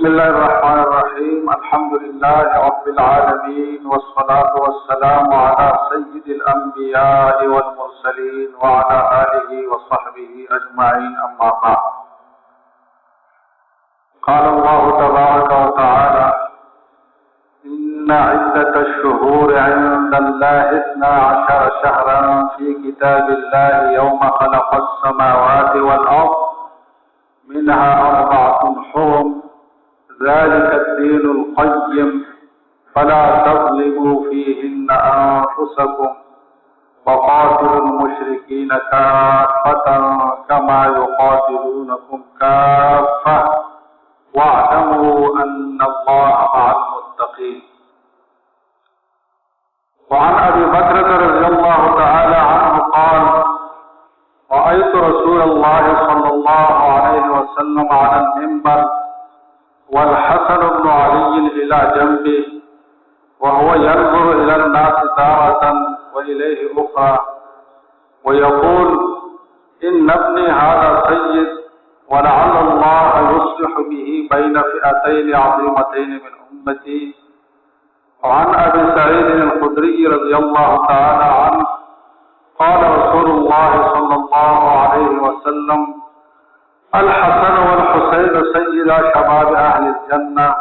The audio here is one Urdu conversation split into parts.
بسم الله الرحمن الرحيم. الحمد لله رب العالمين، والصلاة والسلام على سيد الأنبياء والمرسلين وعلى آله وصحبه أجمعين، أما بعد. قال الله تبارك وتعالى: إن عدة الشهور عند الله 12 شهرا في كتاب الله يوم خلق السماوات والأرض منها 4 حرم ذلك الدين القيم فلا تظلموا فيهن أنفسكم وقاتلوا المشركين كافة كما يقاتلونكم كافة واعلموا أن الله مع المتقين. وعن أبي بكر رضي الله تعالى عنه قال: رأيت رسول الله صلى الله عليه وسلم على المنبر والحسن بن علي إلى جنبه وهو ينظر إلى الناس تارة وإليه أخرى ويقول: إن ابني هذا سيد ولعل الله يصلح به بين فئتين عظيمتين من أمتي. وعن أبي سعيد الخدري رضي الله تعالى عنه قال رسول الله صلى الله عليه وسلم: الحسن والحسين سيدا شباب أهل الجنة.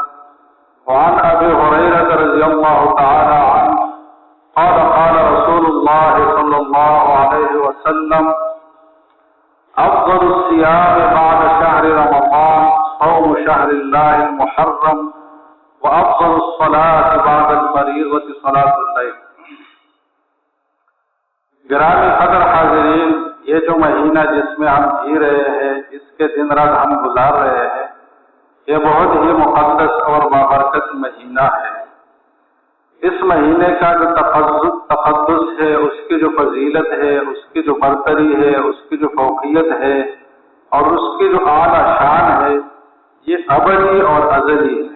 وعن أبي هريرة رضي الله تعالى عنه قال: قال رسول الله صلى الله عليه وسلم: أفضل الصيام بعد شهر رمضان صوم شهر الله المحرم، وأفضل الصلاة بعد الفريضة صلاة الليل. گرامی قدر حاضرین، یہ جو مہینہ جس میں ہم جی رہے ہیں، اس کے دن رات ہم گزار رہے ہیں، یہ بہت ہی مقدس اور بابرکت مہینہ ہے. اس مہینے کا جو تقدس ہے، اس کی جو فضیلت ہے، اس کی جو برتری ہے، اس کی جو فوقیت ہے اور اس کی جو اعلیٰ شان ہے، یہ ابدی اور ازلی ہے.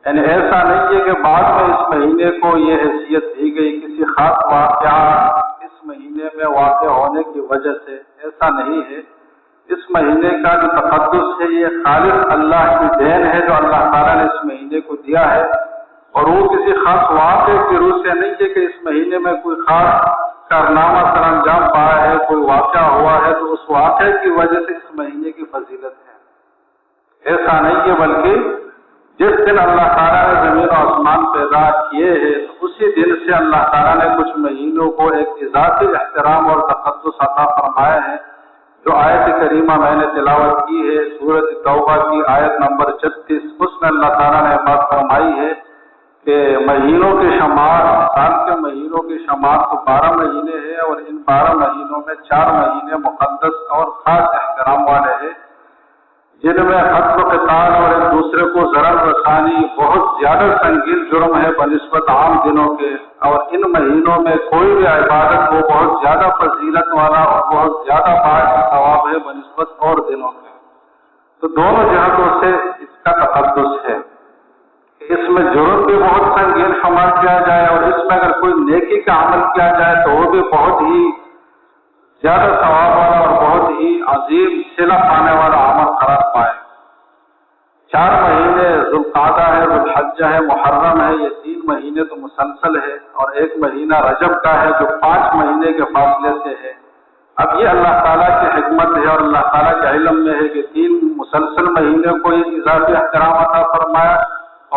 یعنی ایسا نہیں ہے کہ بعد میں اس مہینے کو یہ حیثیت دی گئی کسی خاص واقعہ اس مہینے میں واقع ہونے کی وجہ سے، ایسا نہیں ہے. اس مہینے کا جو تقدس ہے، یہ خالص اللہ کی دین ہے جو اللہ تعالیٰ نے اس مہینے کو دیا ہے، اور وہ کسی خاص واقعے کی روح سے نہیں ہے کہ اس مہینے میں کوئی خاص کارنامہ سر انجام پایا ہے، کوئی واقعہ ہوا ہے تو اس واقعے کی وجہ سے اس مہینے کی فضیلت ہے. ایسا نہیں ہے، بلکہ جس دن اللہ تعالیٰ نے زمین و آسمان پیدا کیے ہیں، اسی دن سے اللہ تعالیٰ نے کچھ مہینوں کو ایک اضافی احترام اور تقدس عطا فرمایا ہے. جو آیت کریمہ میں نے تلاوت کی ہے، سورۃ توبہ کی آیت نمبر 36، اس میں اللہ تعالیٰ نے بات فرمائی ہے کہ مہینوں کی شمار، سال کے مہینوں کی شمار تو 12 مہینے ہیں، اور ان 12 مہینوں میں 4 مہینے مقدس اور خاص احترام والے ہیں، جن میں قتل و قتال اور ایک دوسرے کو ضرر رسانی بہت زیادہ سنگین جرم ہے بنسبت عام دنوں کے، اور ان مہینوں میں کوئی بھی عبادت وہ بہت زیادہ فضیلت والا اور بہت زیادہ باعث ثواب ہے بنسبت اور دنوں کے. تو دونوں جہتوں سے اس کا تقدس ہے. اس میں جرم بھی بہت سنگین شمار کیا جائے، اور اس میں اگر کوئی نیکی کا عمل کیا جائے تو وہ بھی بہت ہی زیادہ ثواب والا اور بہت ہی عظیم صلہ پانے والا عمل قرار پائے. 4 مہینے ذوالقعدہ ہے، ذوالحجہ ہے، محرم ہے، یہ 3 مہینے تو مسلسل ہے، اور 1 مہینہ رجب کا ہے جو 5 مہینے کے فاصلے سے ہے. اب یہ اللہ تعالیٰ کی حکمت ہے اور اللہ تعالیٰ کے علم میں ہے کہ 3 مسلسل مہینے کو یہ اضافی احترام عطا فرمایا،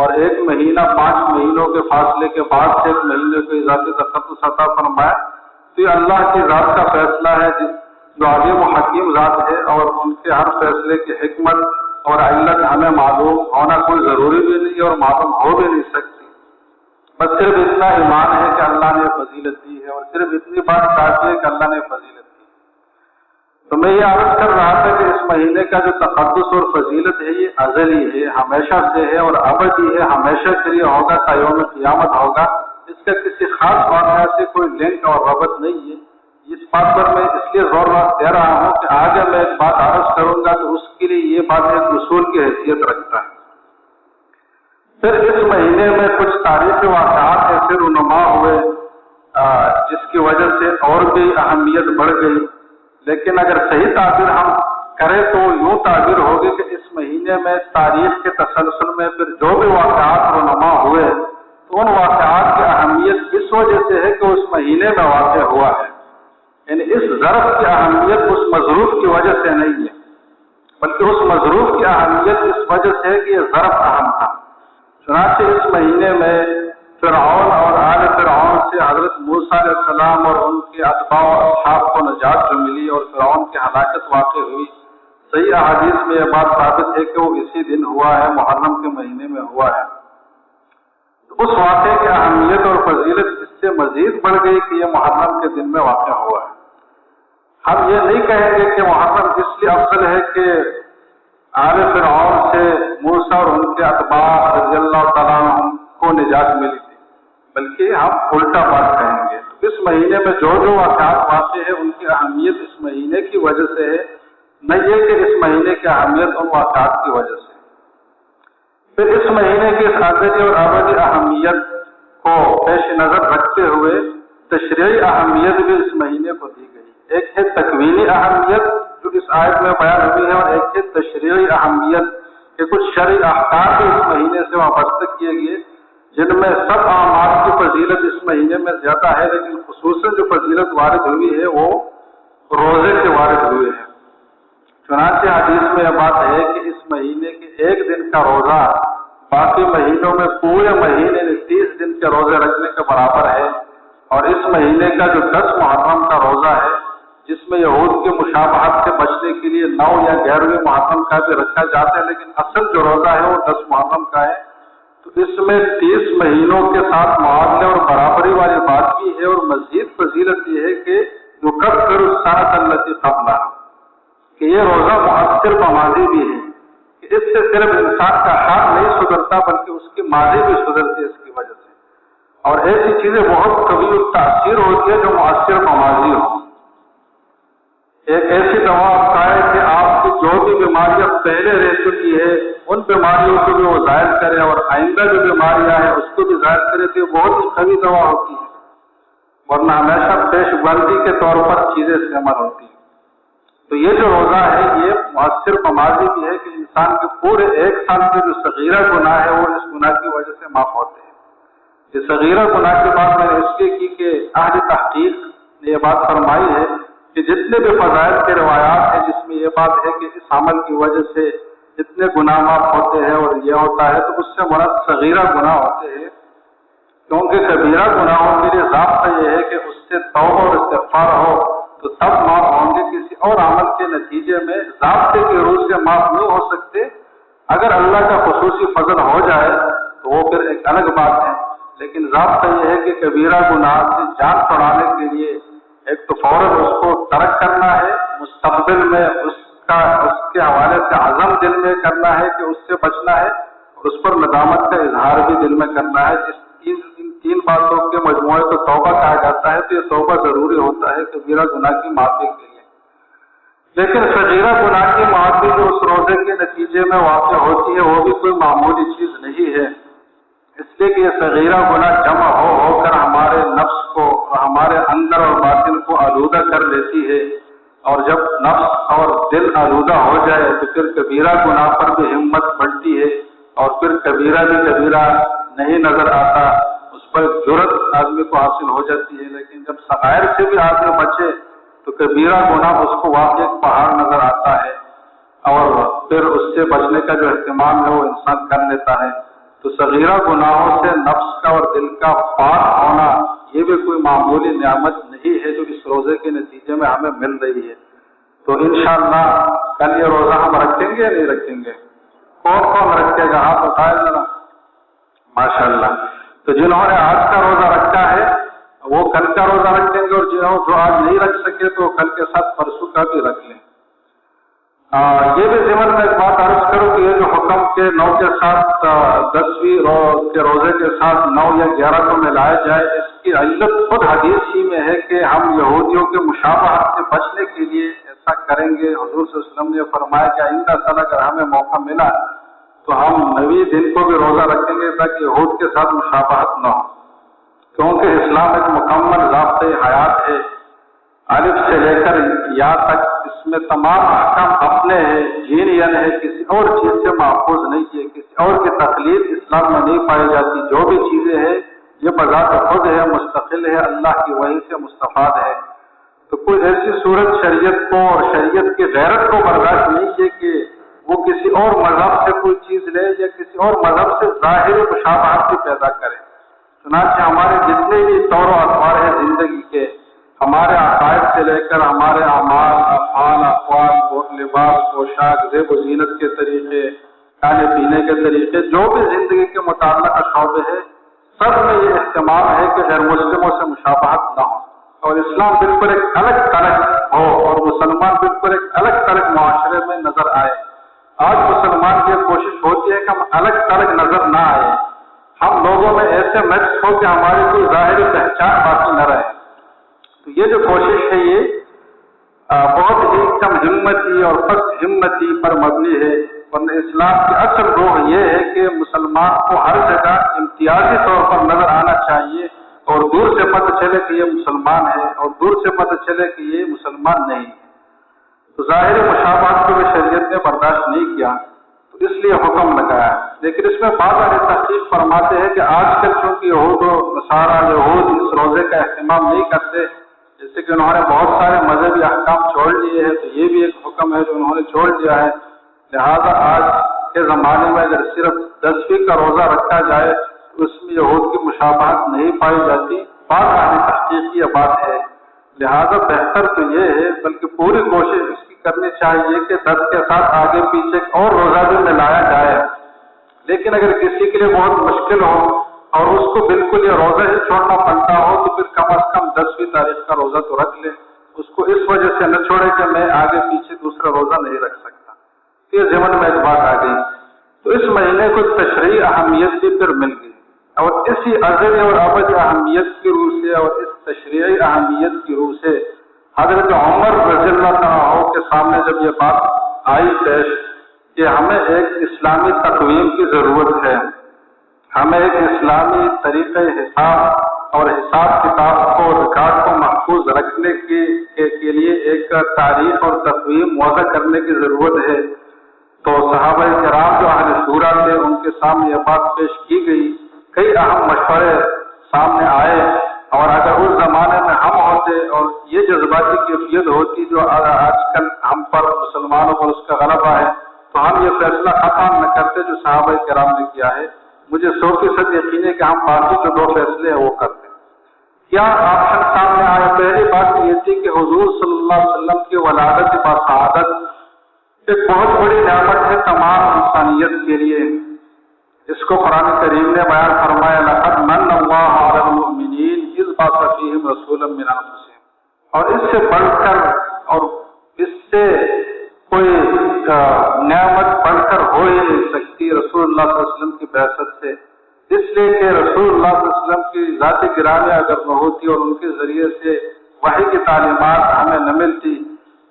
اور 1 مہینہ 5 مہینوں کے فاصلے کے بعد سے 1 مہینے کو اضافی تقدس عطا فرمایا. تو یہ اللہ کی ذات کا فیصلہ ہے، جو عظیم و حکیم ذات ہے، اور ان کے ہر فیصلے کی حکمت اور علت ہمیں معلوم ہونا کوئی ضروری بھی نہیں اور معلوم ہو بھی نہیں سکتی. بس صرف اتنا ایمان ہے کہ اللہ نے فضیلت دی ہے، اور صرف اتنی بات کافی ہے کہ اللہ نے فضیلت دی. تو میں یہ عرض کر رہا تھا کہ اس مہینے کا جو تقدس اور فضیلت ہے، یہ ازلی ہے، ہمیشہ سے ہے اور ابدی ہے، ہمیشہ کے لیے ہوگا تا یوم قیامت ہوگا. اس کا کسی خاص واقعہ سے کوئی لنک اور ربط نہیں ہے. اس بات پر میں اس لیے زور دے رہا ہوں کہ آگے میں ایک بات عرض کروں گا تو اس کے لیے یہ بات ایک اصول کی حیثیت رکھتا ہے. پھر اس مہینے میں کچھ تاریخی واقعات ایسے رونما ہوئے جس کی وجہ سے اور بھی اہمیت بڑھ گئی. لیکن اگر صحیح تعبیر ہم کرے تو یوں تعبیر ہوگی کہ اس مہینے میں تاریخ کے تسلسل میں پھر جو بھی واقعات رونما ہوئے تو ان واقعات کی اہمیت اس وجہ سے ہے کہ اس مہینے میں واقع ہوا ہے، یعنی اس ظرف کی اہمیت اس مظروف کی وجہ سے نہیں ہے، بلکہ اس مظروف کی اہمیت اس وجہ سے ہے کہ یہ ظرف اہم تھا۔ چنانچہ اس مہینے میں فرعون اور آل فرعون سے حضرت موسیٰ علیہ السلام اور ان کے اتباع اور اصحاب کو نجات جو ملی اور فرعون کی ہلاکت واقع ہوئی، صحیح احادیث میں یہ بات ثابت ہے کہ وہ اسی دن ہوا ہے، محرم کے مہینے میں ہوا ہے۔ اس واقعے کی اہمیت اور فضیلت اس سے مزید بڑھ گئی کہ یہ محرم کے دن میں واقع ہوا ہے۔ ہم یہ نہیں کہیں گے کہ محرم اس لیے افضل ہے کہ آل فرعون سے موسیٰ اور ان کے اتباع رضی اللہ تعالیٰ عنہ کو نجات ملی تھی، بلکہ ہم الٹا بات کہیں گے۔ اس مہینے میں جو واقعات واقع ہے ان کی اہمیت اس مہینے کی وجہ سے ہے، نہ یہ کہ اس مہینے کی اہمیت ان واقعات کی وجہ سے۔ پھر اس مہینے کی ازلی اور ابدی اہمیت کو پیش نظر رکھتے ہوئے تشریعی اہمیت بھی اس مہینے کو دی گئی۔ ایک ہے تکوینی اہمیت جو اس آیت میں بیان ہوئی ہے، اور ایک ہے تشریعی اہمیت کہ کچھ شرعی احکام بھی اس مہینے سے وابستہ کیے گئے، جن میں سب اعمال کی فضیلت اس مہینے میں زیادہ ہے، لیکن خصوصاً جو فضیلت وارد ہوئی ہے وہ روزے سے وارد ہوئے ہیں۔ چنانچہ حدیث میں یہ بات ہے کہ اس مہینے کے ایک دن کا روزہ باقی مہینوں میں پورے مہینے میں 30 دن کے روزے رکھنے کے برابر ہے، اور اس مہینے کا جو 10 محرم کا روزہ ہے، جس میں یہود کے مشابہت سے بچنے کے لیے 9 یا 11ویں محرم کا بھی رکھا جاتا ہے، لیکن اصل جو روزہ ہے وہ 10 محرم کا ہے۔ تو اس میں 30 مہینوں کے ساتھ معادلے اور برابری والی بات بھی ہے، اور مزید فضیلت یہ ہے کہ یکفر السنۃ التی قبلھا، کہ یہ روزہ مؤثر بماضی بھی ہے، کہ اس سے صرف انسان کا حال نہیں سدھرتا بلکہ اس کی ماضی بھی سدھرتی ہے اس کی وجہ سے، اور ایسی چیزیں بہت قوی التاثیر ہوتی ہے جو مؤثر بماضی ہو۔ ایک ایسی دوا ہے کہ آپ کی جو بھی بیماریاں پہلے رہ چکی ہے ان بیماریوں کو بھی وہ ظاہر کرے، اور آئندہ جو بیماریاں ہیں اس کو بھی ظاہر کرے، تو یہ بہت ہی قوی دوا ہوتی ہے، ورنہ ہمیشہ پیش بندی کے طور پر چیزیں استعمال ہوتی ہیں۔ تو یہ جو روزہ ہے یہ مؤثر بماضی بھی ہے کہ انسان کے پورے 1 سال کے جو صغیرہ گناہ ہے وہ اس گناہ کی وجہ سے معاف ہوتے ہیں۔ یہ صغیرہ گناہ کی بات میں نے اس لیے کی کہ اہل تحقیق نے یہ بات فرمائی ہے کہ جتنے بھی فضائل کے روایات ہیں جس میں یہ بات ہے کہ اس عمل کی وجہ سے جتنے گناہ معاف ہوتے ہیں اور یہ ہوتا ہے، تو اس سے مراد صغیرہ گناہ ہوتے ہیں، کیونکہ کبیرہ گناہوں کے لیے ضابطہ یہ ہے کہ اس سے توبہ اور استغفار ہو تو تب معاف ہوں گے، کسی اور عمل کے نتیجے میں ضابطے کے روح سے معاف نہیں ہو سکتے۔ اگر اللہ کا خصوصی فضل ہو جائے تو وہ پھر ایک الگ بات ہے، لیکن ضابطہ یہ ہے کہ کبیرہ گناہ سے جان چھڑانے کے لیے ایک تو فوراً اس کو ترک کرنا ہے، مستقبل میں اس کے حوالے سے عزم دل میں کرنا ہے کہ اس سے بچنا ہے، اور اس پر ندامت کا اظہار بھی دل میں کرنا ہے۔ ان 3 باتوں کے مجموعے کو توبہ کہا جاتا ہے، تو یہ توبہ ضروری ہوتا ہے کبیرہ گناہ کی معافی کے لیے۔ لیکن صغیرہ گناہ کی معافی جو اس روزے کے نتیجے میں واقع ہوتی ہے وہ بھی کوئی معمولی چیز نہیں ہے، اس لیے کہ یہ صغیرہ گناہ جمع ہو کر ہمارے نفس کو، ہمارے اندر اور باطن کو آلودہ کر لیتی ہے، اور جب نفس اور دل آلودہ ہو جائے تو پھر کبیرہ گناہ پر بھی ہمت بڑھتی ہے، اور پھر کبیرہ بھی کبیرہ نہیں نظر آتا، اس پر جرأت آدمی کو حاصل ہو جاتی ہے۔ لیکن جب صغائر سے بھی آدمی بچے تو کبیرہ گناہ اس کو واقعی ایک پہاڑ نظر آتا ہے، اور پھر اس سے بچنے کا جو اہتمام ہے وہ انسان کر لیتا ہے۔ تو صغیرہ گناہوں سے نفس کا اور دل کا پاک ہونا یہ بھی کوئی معمولی نعمت نہیں ہے جو اس روزے کے نتیجے میں ہمیں مل رہی ہے۔ تو انشاءاللہ کل یہ روزہ ہم رکھیں گے یا نہیں رکھیں گے؟ کون کون رکھے گا آپ بتائیں ذرا؟ ماشاءاللہ۔ تو جنہوں نے آج کا روزہ رکھا ہے وہ کل کا روزہ رکھیں گے، اور جو آج نہیں رکھ سکے تو کل کے ساتھ پرسوں کا بھی رکھ لیں۔ یہ بھی ضمن میں ایک بات عرض کروں کہ یہ جو حکم کے 9 کے ساتھ 10ویں کے روزے کے ساتھ 9 یا 11 کو ملایا جائے، اس کی علت خود حدیث ہی میں ہے کہ ہم یہودیوں کے مشابہت سے بچنے کے لیے ایسا کریں گے۔ حضور صلی اللہ علیہ وسلم نے فرمایا کہ آئندہ سال اگر ہمیں موقع ملا تو ہم 9ویں دن کو بھی روزہ رکھیں گے تاکہ یہود کے ساتھ مشابہت نہ ہو، کیونکہ اسلام ایک مکمل ضابطۂ حیات ہے، الف سے لے کر یا تک اس میں تمام احکام اپنے ہیں، جینین ہے، کسی اور چیز سے محفوظ نہیں ہے، کسی اور کی تخلیق اسلام میں نہیں پائی جاتی۔ جو بھی چیزیں ہیں یہ بذات خود ہے، مستقل ہے، اللہ کی وحی سے مستفاد ہے۔ تو کوئی ایسی صورت شریعت کو اور شریعت کی غیرت کو برداشت نہیں ہے کہ وہ کسی اور مذہب سے کوئی چیز لے یا کسی اور مذہب سے ظاہری مشابہت بھی پیدا کرے۔ چنانچہ ہمارے جتنے بھی طور و اطوار ہیں زندگی کے، ہمارے عقائد سے لے کر ہمارے اعمال، افعال، اقوال، لباس، پوشاک، زیب و زینت کے طریقے، کھانے پینے کے طریقے، جو بھی زندگی کے متعلقہ شعبے ہیں، سب میں یہ اہتمام ہے کہ غیر مسلموں سے مشابہت نہ ہو اور اسلام بالکل ایک الگ تھلگ ہو اور مسلمان بالکل ایک الگ تھلگ معاشرے میں نظر آئے۔ آج مسلمان کی کوشش ہوتی ہے کہ ہم الگ تھلگ نظر نہ آئے، ہم لوگوں میں ایسے مکس ہو کہ ہماری کوئی ظاہری پہچان باقی نہ رہے۔ تو یہ جو کوشش ہے یہ بہت ہی کم ہمتی اور پست ہمتی پر مبنی ہے، ورنہ اسلام کی اصل روح یہ ہے کہ مسلمان کو ہر جگہ امتیازی طور پر نظر آنا چاہیے اور دور سے پتہ چلے کہ یہ مسلمان ہے اور دور سے پتہ چلے کہ یہ مسلمان نہیں ہے۔ تو ظاہری مشابہت کو بھی شریعت نے برداشت نہیں کیا، تو اس لیے حکم لگایا۔ لیکن اس میں بعض اہل تحقیق فرماتے ہیں کہ آج کل چونکہ یہود و نصارہ اس روزے کا اہتمام نہیں کرتے، جیسے کہ انہوں نے بہت سارے مذہبی احکام چھوڑ لیے ہیں، تو یہ بھی ایک حکم ہے جو انہوں نے چھوڑ دیا ہے۔ لہذا آج کے زمانے میں اگر صرف 10ویں کا روزہ رکھا جائے تو اس میں یہود کی مشابہت نہیں پائی جاتی۔ بعض اہل تحقیق یہ بات ہے، لہذا بہتر تو یہ ہے، بلکہ پوری کوشش اس کی کرنی چاہیے کہ 10 کے ساتھ آگے پیچھے اور روزہ بھی ملایا جائے۔ لیکن اگر کسی کے لیے بہت مشکل ہو اور اس کو بالکل یہ روزہ ہی چھوڑنا پڑتا ہو تو پھر کم از کم 10ویں تاریخ کا روزہ تو رکھ لے، اس کو اس وجہ سے نہ چھوڑے کہ میں آگے پیچھے دوسرا روزہ نہیں رکھ سکتا۔ یہ ذہن میں ایک بات آ گئی، تو اس مہینے کو تشریعی اہمیت بھی پھر مل گئی اور اسی ازلی اور ابدی اہمیت کی روح سے اور اس تشریعی اہمیت کی روح سے حضرت عمر رضی اللہ عنہ کے سامنے جب یہ بات آئی پیش کہ ہمیں ایک اسلامی تقویم کی ضرورت ہے، ہمیں ایک اسلامی طریقہ حساب اور حساب کتاب کو ریکارڈ کو محفوظ رکھنے کے لیے ایک تاریخ اور تقویم وضع کرنے کی ضرورت ہے، تو صحابہ کرام جو اہل شورا تھے ان کے سامنے یہ بات پیش کی گئی، کئی اہم مشورے سامنے آئے، اور اگر اس زمانے میں ہم ہوتے اور یہ جذباتی کیفیت ہوتی جو آج کل ہم پر مسلمانوں پر اس کا غلبہ ہے، تو ہم یہ فیصلہ خطا نہ کرتے جو صحابہ کرام نے کیا ہے۔ مجھے 100% یقین ہے کہ ہم باقی جو 2 فیصلے ہیں وہ کرتے۔ کیا آپشن سامنے آئے؟ پہلی بات یہ تھی کہ حضور صلی اللہ علیہ وسلم کی ولادت بسعادت ایک بہت بڑی نعمت ہے تمام انسانیت کے لیے۔ اس کو قرآن کریم نے بیان فرمایا، لقد من اللہ علی المؤمنین اذ بعث فیہم رسولا من انفسہم، اور اس سے بڑھ کر اور اس سے کوئی نعمت بڑھ کر ہو ہی نہیں سکتی رسول اللہ صلی اللہ علیہ وسلم کی بعثت سے، اس لیے کہ رسول اللہ صلی اللہ علیہ وسلم کی ذات گرامی اگر نہ ہوتی اور ان کے ذریعے سے وحی کی تعلیمات ہمیں نہ ملتی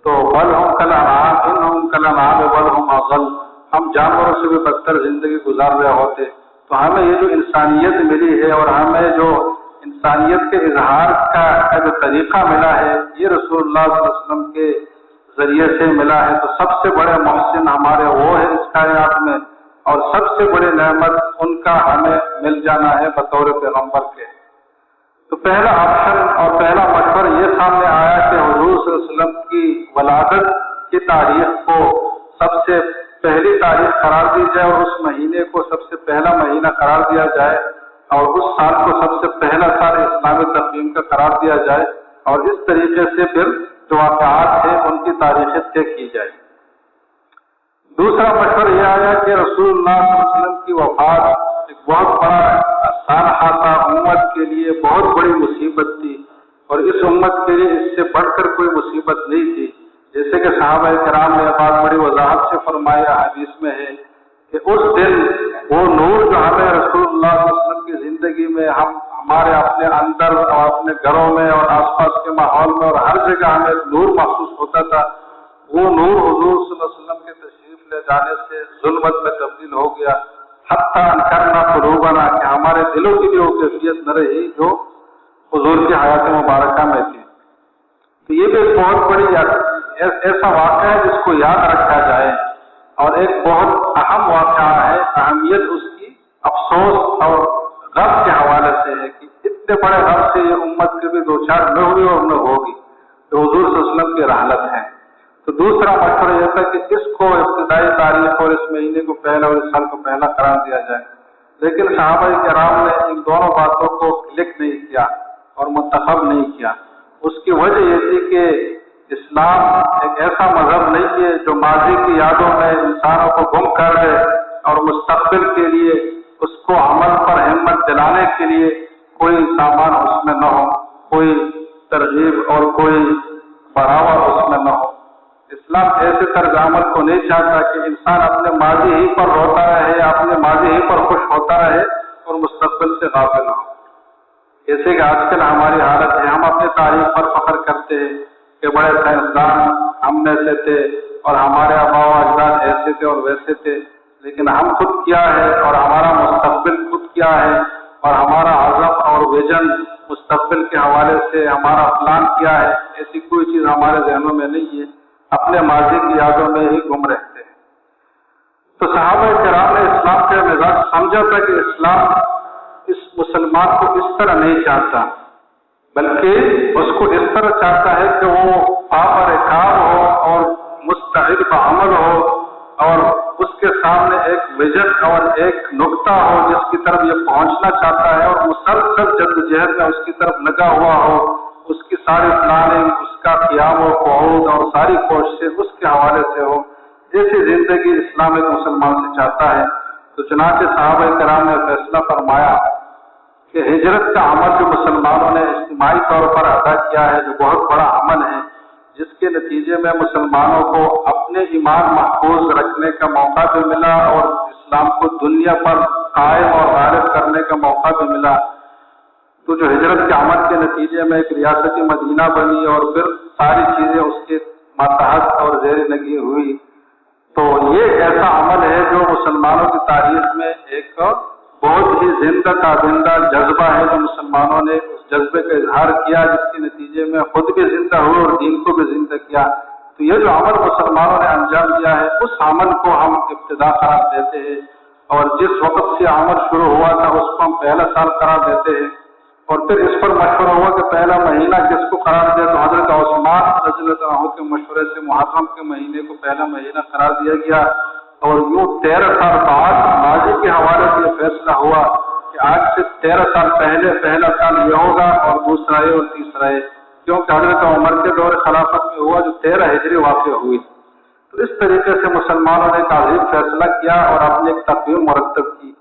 تو بل ہم کالانعام ان ہم کالانعام بل ہم اضل، ہم جانوروں سے بھی بدتر زندگی گزار رہے ہوتے۔ تو ہمیں یہ جو انسانیت ملی ہے اور ہمیں جو انسانیت کے اظہار کا جو طریقہ ملا ہے یہ رسول اللہ صلی اللہ علیہ وسلم کے ذریعے سے ملا ہے، تو سب سے بڑے محسن ہمارے وہ ہے اس کائنات میں، اور سب سے بڑی نعمت ان کا ہمیں مل جانا ہے بطور پیغمبر کے۔ تو پہلا آپشن اور پہلا مشورہ یہ سامنے آیا کہ حضور صلی اللہ علیہ وسلم کی ولادت کی تاریخ کو سب سے پہلی تاریخ قرار دی جائے اور اس مہینے کو سب سے پہلا مہینہ قرار دیا جائے اور اس سال کو سب سے پہلا سال اسلامی تقویم کا قرار دیا جائے، اور اس طریقے سے پھر جو واقعات ہیں ان کی تاریخیں طے کی جائے۔ دوسرا مشورہ یہ آیا کہ رسول اللہ صلی اللہ علیہ وسلم کی وفات ایک بہت بڑا سانحہ تھا، امت کے لیے بہت بڑی مصیبت تھی، اور اس امت کے لیے اس سے بڑھ کر کوئی مصیبت نہیں تھی، جیسے کہ صحابہ کرام نے بات بڑی وضاحت سے فرمایا حدیث میں ہے کہ اس دن وہ نور جو ہمیں رسول اللہ صلی اللہ علیہ وسلم کی زندگی میں ہمارے اپنے اندر اور اپنے گھروں میں اور آس پاس کے ماحول میں اور ہر جگہ ہمیں نور محسوس ہوتا تھا، وہ نور حضور صلی اللہ علیہ وسلم کے تشریف لے جانے سے ظلمت میں تبدیل ہو گیا، حتیٰ انکرنا قلوبنا، کہ ہمارے دلوں کی بھی وہ کیفیت نہ رہی جو حضور کی حیات مبارکہ میں تھی۔ تو یہ بھی ایک بہت بڑی ایسا واقعہ ہے جس کو یاد رکھا جائے، اور ایک بہت اہم واقعہ ہے، اہمیت اس کی افسوس اور غم کے حوالے سے ہے کہ اتنے بڑے غم سے یہ امت کے بھی دو چار نہ ہوئی اور نہ ہوگی، تو حضور صلی اللہ علیہ وسلم کی رحلت ہے۔ تو دوسرا مشورہ یہ تھا کہ اس کو ابتدائی تاریخ اور اس مہینے کو پہلا اور اس سال کو پہلا قرار دیا جائے، لیکن صحابہ کرام نے ان دونوں باتوں کو کلک نہیں کیا اور منتخب نہیں کیا۔ اس کی وجہ یہ تھی کہ اسلام ایک ایسا مذہب نہیں ہے جو ماضی کی یادوں میں انسانوں کو گم کر دے اور مستقبل کے لیے اس کو عمل پر ہمت دلانے کے لیے کوئی سامان اس میں نہ ہو، کوئی ترغیب اور کوئی بڑھاوا اس میں نہ ہو۔ اسلام ایسے طرز عمل کو نہیں چاہتا کہ انسان اپنے ماضی ہی پر روتا رہے، اپنے ماضی ہی پر خوش ہوتا رہے اور مستقبل سے غافل نہ ہو۔ جیسے کہ آج کل ہماری حالت ہے، ہم اپنی تاریخ پر فخر کرتے ہیں کہ بڑے سائنسدان ہم میں سے تھے اور ہمارے آباء و اجداد ایسے تھے اور ویسے تھے، لیکن ہم خود کیا ہے اور ہمارا مستقبل خود کیا ہے اور ہمارا عزم اور ویژن مستقبل کے حوالے سے ہمارا پلان کیا ہے، ایسی کوئی چیز ہمارے ذہنوں میں نہیں ہے، اپنے ماضی کی یادوں میں ہی گم رہتے ہیں۔ تو صحابہ کرام نے اسلام کا مزاج سمجھا تھا کہ اسلام اس مسلمان کو اس طرح نہیں چاہتا، بلکہ اس کو اس طرح چاہتا ہے کہ وہ پابرکاب ہو اور مستعد بعمل ہو، اور اس کے سامنے ایک ویژن اور ایک نقطہ ہو جس کی طرف یہ پہنچنا چاہتا ہے، اور مسلسل جدوجہد میں اس کی طرف لگا ہوا ہو، اس کی ساری پلاننگ، اس کا قیام و قعود اور ساری کوششیں اس کے حوالے سے ہو، ایسی زندگی اسلام ایک مسلمان سے چاہتا ہے۔ تو چنانچہ صحابہ کرام نے فیصلہ فرمایا کہ ہجرت کا عمل جو مسلمانوں نے اجتماعی طور پر ادا کیا ہے، جو بہت بڑا عمل ہے، جس کے نتیجے میں مسلمانوں کو اپنے ایمان محفوظ رکھنے کا موقع بھی ملا اور اسلام کو دنیا پر قائم اور غالب کرنے کا موقع بھی ملا، تو جو ہجرت کے عمل کے نتیجے میں ایک ریاست مدینہ بنی اور پھر ساری چیزیں اس کے ماتحت اور زیر نگی ہوئی، تو یہ ایسا عمل ہے جو مسلمانوں کی تاریخ میں ایک بہت ہی زندہ تازندہ جذبہ ہے، جو مسلمانوں نے اس جذبے کا اظہار کیا، جس کے نتیجے میں خود بھی زندہ ہوئے اور دین کو بھی زندہ کیا۔ تو یہ جو عمل مسلمانوں نے انجام دیا ہے، اس عمل کو ہم ابتدا قرار دیتے ہیں، اور جس وقت سے عمل شروع ہوا تھا اس کو ہم پہلا سال قرار دیتے ہیں، اور پھر اس پر مشورہ ہوا کہ پہلا مہینہ کس کو قرار دیا، تو حضرت عثمان رضی اللہ عنہ کے مشورے سے محرم کے مہینے کو پہلا مہینہ قرار دیا گیا، اور یوں 13 سال بعد ماضی کے حوالے سے یہ فیصلہ ہوا کہ آج سے 13 سال پہلے پہلا سال یہ ہوگا اور دوسرا یہ اور تیسرا یہ، کیونکہ حضرت عمر کے دور خلافت میں ہوا جو 13 ہجری واقع ہوئی۔ تو اس طریقے سے مسلمانوں نے ایک عظیم فیصلہ کیا اور اپنی ایک تقویم مرتب کی،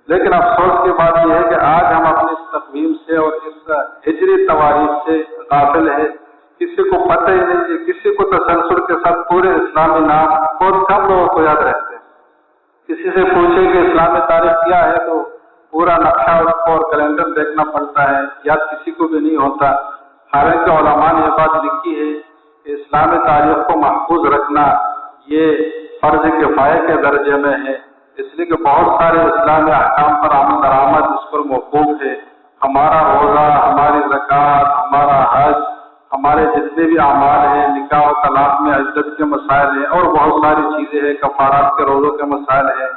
لیکن افسوس کی بات یہ ہے کہ آج ہم اپنی اس تقویم سے اور اس ہجری تواریخ سے غافل ہیں، کسی کو پتہ ہی نہیں ہے، کسی کو تسلسل کے ساتھ پورے اسلامی نام بہت کم لوگوں کو یاد رہتے ہیں۔ کسی سے پوچھے کہ اسلامی تاریخ کیا ہے تو پورا نقشہ اور کیلنڈر دیکھنا پڑتا ہے، یاد کسی کو بھی نہیں ہوتا۔ حالانکہ علماء نے یہ بات لکھی ہے کہ اسلامی تاریخ کو محفوظ رکھنا یہ فرض کفایہ کے درجے میں ہے، اس لیے کہ بہت سارے اسلامی احکام پر عمل درآمد اس پر موقوف ہے۔ ہمارا روزہ، ہماری زکوٰۃ، ہمارا حج، ہمارے جتنے بھی اعمال ہیں، نکاح و طلاق میں عدت کے مسائل ہیں اور بہت ساری چیزیں ہیں، کفارات کے روزوں کے مسائل ہیں،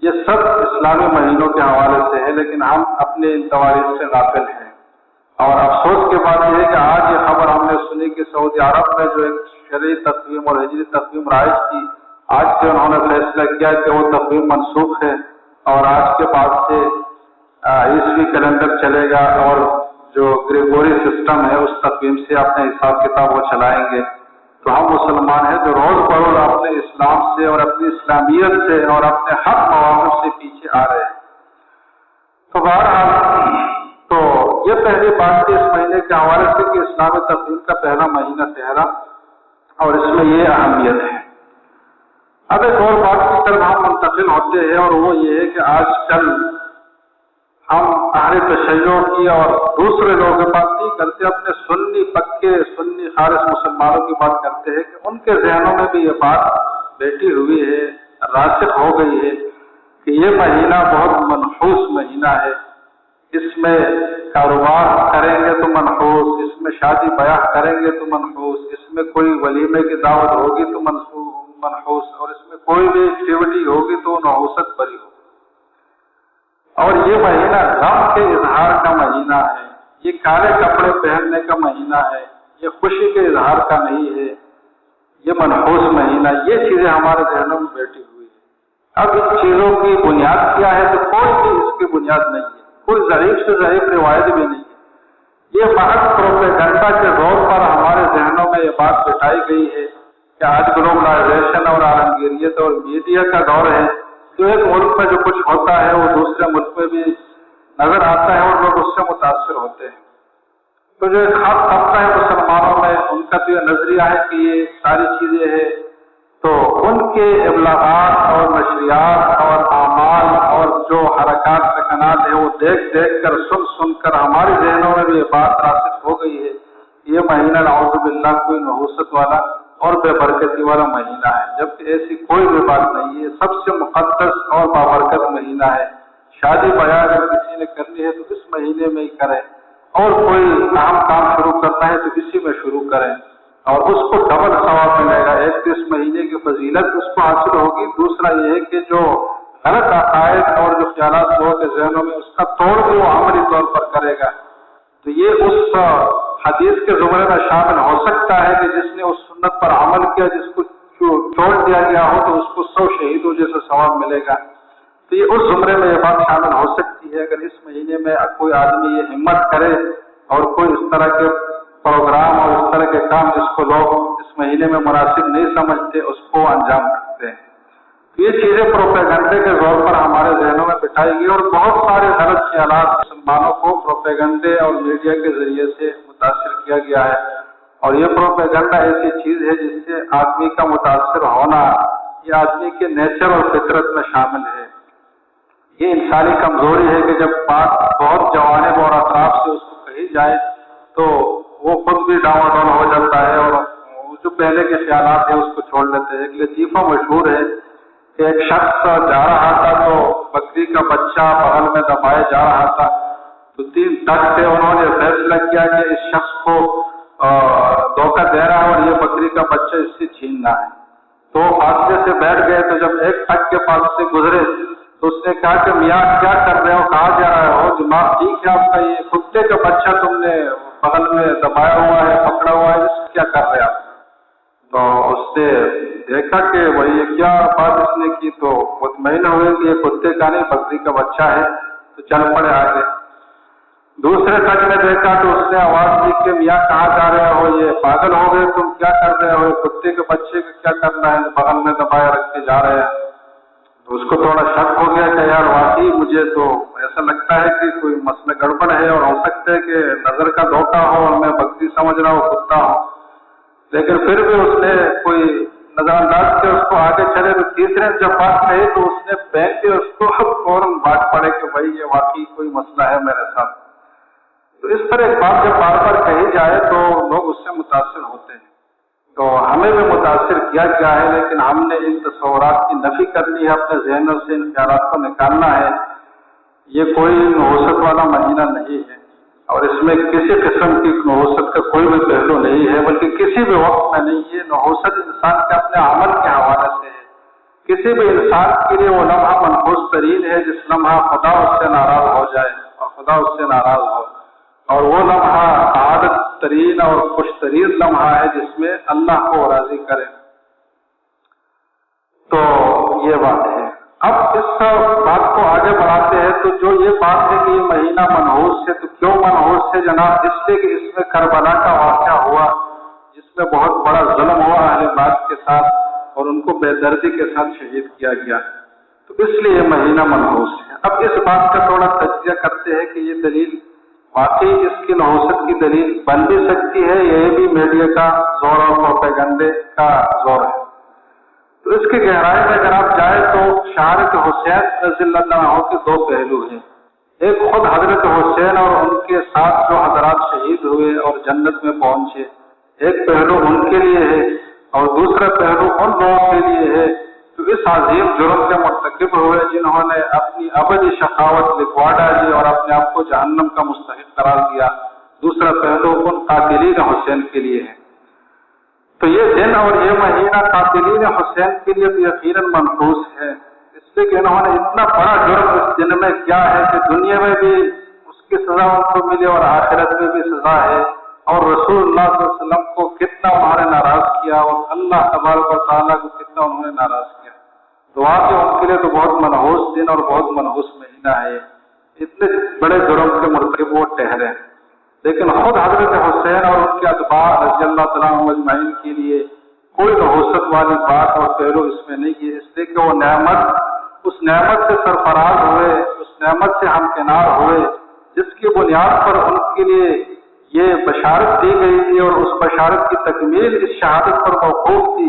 یہ سب اسلامی مہینوں کے حوالے سے ہے، لیکن ہم اپنے ان تواریخ سے غافل ہیں۔ اور افسوس کی بات یہ ہے کہ آج یہ خبر ہم نے سنی کہ سعودی عرب میں جو ایک شرعی تقویم اور ہجری تقویم رائج تھی، آج سے انہوں نے فیصلہ کیا کہ وہ تقویم منسوخ ہے اور آج کے بعد سے عیسوی کیلنڈر چلے گا، اور جو گریگوری سسٹم ہے اس تقویم سے اپنے حساب کتاب وہ چلائیں گے۔ تو ہم مسلمان ہیں جو روز بروز اپنے اسلام سے اور اپنی اسلامیت سے اور اپنے حق مواقف سے پیچھے آ رہے ہیں۔ تو بہرحال تو یہ پہلی بات تھی اس مہینے کے حوالے سے کہ اسلامی تقویم کا پہلا مہینہ تہرا، اور اس میں یہ اہمیت ہے۔ اب ایک اور بات کی طرف ہم منتقل ہوتے ہیں، اور وہ یہ ہے کہ آج کل ہم اہل تشیع کی اور دوسرے لوگوں کی بات نہیں کرتے، اپنے سنی پکے سنی خالص مسلمانوں کی بات کرتے ہیں کہ ان کے ذہنوں میں بھی یہ بات بیٹھی ہوئی ہے، راسخ ہو گئی ہے کہ یہ مہینہ بہت منحوس مہینہ ہے، اس میں کاروبار کریں گے تو منحوس، اس میں شادی بیاہ کریں گے تو منحوس، اس میں کوئی ولیمے کی دعوت ہوگی تو منحوس، اور اس میں کوئی بھی ایکٹیویٹی ہوگی تو نحوست بری ہوگی۔ اور یہ مہینہ غم کے اظہار کا مہینہ ہے، یہ کالے کپڑے پہننے کا مہینہ ہے، یہ خوشی کے اظہار کا نہیں ہے، یہ منحوس مہینہ، یہ چیزیں ہمارے ذہنوں میں بیٹھی ہوئی ہے۔ اب ان چیزوں کی بنیاد کیا ہے؟ تو کوئی بھی اس کی بنیاد نہیں ہے، کوئی ضعیف سے ضعیف روایت بھی نہیں ہے۔ یہ محض پروپیگنڈا کے زور پر ہمارے ذہنوں میں یہ بات بٹھائی گئی ہے کہ آج گلوبلائزیشن اور عالمگیریت اور میڈیا کا دور ہے، تو ایک ملک میں جو کچھ ہوتا ہے وہ دوسرے ملک میں بھی نظر آتا ہے اور لوگ اس سے متاثر ہوتے ہیں۔ تو جو ایک خاص طبقہ ہے مسلمانوں میں، ان کا تو یہ نظریہ ہے کہ یہ ساری چیزیں ہیں، تو ان کے ابلاغات اور نشریات اور اعمال اور جو حرکات سکنات ہیں وہ دیکھ دیکھ کر سن کر ہمارے ذہنوں میں بھی یہ بات راسخ ہو گئی ہے، یہ مہینہ نعوذ باللہ کوئی نحوست والا اور بے برکتی والا مہینہ ہے، جبکہ ایسی کوئی بھی بات نہیں ہے۔ سب سے مقدس اور بابرکت مہینہ ہے۔ شادی بیاہ اگر کسی نے کرنی ہے تو اس مہینے میں ہی کریں، اور کوئی اہم کام شروع کرنا ہے تو اسی میں شروع کریں، اور اس کو ڈبل ثواب ملے گا۔ ایک تو اس مہینے کی فضیلت اس کو حاصل ہوگی، دوسرا یہ ہے کہ جو غلط عقائد اور جو خیالات لوگوں کے ذہنوں میں اس کا توڑ بھی وہ عملی طور پر کرے گا۔ تو یہ اس حدیث کے زمرے میں شامل ہو سکتا ہے کہ جس نے اس سنت پر عمل کیا، جس کو چھوڑ دیا گیا ہو تو اس کو 100 شہیدوں جیسا ثواب ملے گا۔ تو یہ اس زمرے میں یہ بات شامل ہو سکتی ہے اگر اس مہینے میں کوئی آدمی یہ ہمت کرے اور کوئی اس طرح کے پروگرام اور اس طرح کے کام جس کو لوگ اس مہینے میں مناسب نہیں سمجھتے اس کو انجام کرتے ہیں۔ یہ چیزیں پروپیگنڈے کے زور پر ہمارے ذہنوں میں بٹھائی گئی، اور بہت سارے غلط خیالات مسلمانوں کو پروپیگنڈے اور میڈیا کے ذریعے سے متاثر کیا گیا ہے۔ اور یہ پروپیگنڈا ایسی چیز ہے جس سے آدمی کا متاثر ہونا یہ آدمی کے نیچر اور فطرت میں شامل ہے۔ یہ انسانی کمزوری ہے کہ جب بات بہت جوانب اور اطراف سے اس کو کہی جائے تو وہ خود بھی ڈاواڈول ہو جاتا ہے اور جو پہلے کے خیالات ہیں اس کو چھوڑ لیتے ہیں۔ ایک لطیفہ مشہور ہے کہ ایک شخص جا رہا تھا تو بکری کا بچہ بغل میں دبائے جا رہا تھا، تو 3 ٹک تھے، انہوں نے فیصلہ کیا کہ اس شخص کو دھوکہ دے رہا ہے اور یہ بکری کا بچہ اس سے چھیننا ہے۔ تو فاصلے سے بیٹھ گئے، تو جب ایک ٹک کے پاس سے گزرے تو اس نے کہا کہ میاں کیا کر رہے ہو، کہاں جا رہے ہو؟ جناب ٹھیک ہے آپ کا، یہ کتے کا بچہ تم نے بغل میں دبایا ہوا ہے، پکڑا ہوا ہے، اس کیا کر رہے آپ؟ تو اس نے دیکھا کہ وہی یہ کیا بات اس نے کی، تو مطمئن ہوئے کہ یہ کتے کا نہیں بکری کا بچہ ہے، تو چل پڑے آگے۔ دوسرے تک نے دیکھا تو اس نے آواز دی کہ میاں کہاں جا رہے ہو، یہ پاگل ہو گئے، تم کیا کر رہے ہو، کتے کے بچے کا کیا کرنا ہے، بغل میں دبایا رکھ کے جا رہے ہیں۔ تو اس کو تھوڑا شک ہو گیا کہ یار واقعی مجھے تو ایسا لگتا ہے کہ کوئی مسئلہ گڑبڑ ہے، اور ہو سکتا ہے کہ نظر کا دھوکہ ہو اور میں بکری سمجھ رہا ہوں کتا ہوں، لیکن پھر بھی اس نے کوئی نظر انداز کے اس کو آگے چلے۔ تو تیسرے جب بات کہی تو اس نے پہن کے اس کو فوراً بات پڑے کہ بھائی یہ واقعی کوئی مسئلہ ہے میرے ساتھ۔ تو اس طرح ایک بات جب بار بار کہی جائے تو لوگ اس سے متاثر ہوتے ہیں۔ تو ہمیں بھی متاثر کیا گیا ہے، لیکن ہم نے ان تصورات کی نفی کرنی ہے، اپنے ذہنوں سے ان خیالات کو نکالنا ہے۔ یہ کوئی نحوست والا مہینہ نہیں ہے، اور اس میں کسی قسم کی نحوست کا کوئی بھی پہلو نہیں ہے، بلکہ کسی بھی وقت میں نہیں۔ یہ نحوست انسان کے اپنے عمل کے حوالے سے ہے۔ کسی بھی انسان کے لیے وہ لمحہ منحوس ترین ہے جس لمحہ خدا اس سے ناراض ہو جائے اور خدا اس سے ناراض ہو، اور وہ لمحہ سعادت ترین اور خوش ترین لمحہ ہے جس میں اللہ کو راضی کرے۔ تو یہ بات ہے۔ اب اس بات کو آگے بڑھاتے ہیں، تو جو یہ بات ہے کہ یہ مہینہ منحوس ہے، تو کیوں منحوس ہے جناب؟ اس لیے کہ اس میں کربلا کا واقعہ ہوا، جس میں بہت بڑا ظلم ہوا اہل بیت کے ساتھ، اور ان کو بے دردی کے ساتھ شہید کیا گیا، تو اس لیے یہ مہینہ منحوس ہے۔ اب اس بات کا تھوڑا تجزیہ کرتے ہیں کہ یہ دلیل واقعی اس کی نحوست کی دلیل بن بھی سکتی ہے، یہ بھی میڈیا کا زور اور پروپیگنڈے کا زور ہے۔ تو اس کی گہرائی میں اگر آپ جائیں تو شہادت حسین رضی اللہ عنہ کے 2 پہلو ہیں۔ ایک خود حضرت حسین اور ان کے ساتھ جو حضرات شہید ہوئے اور جنت میں پہنچے، ایک پہلو ان کے لیے ہے، اور دوسرا پہلو ان لوگوں کے لیے ہے تو اس عظیم جرم کے مرتکب ہوئے جنہوں نے اپنی ابدی شقاوت لکھوا ڈالی اور اپنے آپ کو جہنم کا مستحق قرار دیا۔ دوسرا پہلو ان قاتلین حسین کے لیے ہے۔ تو یہ دن اور یہ مہینہ قاتلین حسین کے لیے یقیناً منحوس ہے، اس لیے کہ انہوں نے اتنا بڑا جرم اس دن میں کیا ہے کہ دنیا میں بھی اس کی سزا ان کو ملی اور آخرت میں بھی سزا ہے، اور رسول اللہ صلی اللہ علیہ وسلم کو کتنا انہوں نے ناراض کیا اور اللہ تبارک و تعالیٰ کو کتنا انہوں نے ناراض کیا۔ تو واقعی ان کے لیے تو بہت منحوس دن اور بہت منحوس مہینہ ہے، اتنے بڑے جرم کے مرتکب وہ ٹھہرے۔ لیکن خود حضرت حسین اور ان کے اتباع رضی اللہ تعالیٰ عنہ اجمعین کے لیے کوئی نحوست والی بات اور پہلو اس میں نہیں ہے، اس لیے کہ وہ اس نعمت سے سرفراز ہوئے، اس نعمت سے ہمکنار ہوئے جس کی بنیاد پر ان کے لیے یہ بشارت دی گئی تھی، اور اس بشارت کی تکمیل اس شہادت پر موقوف تھی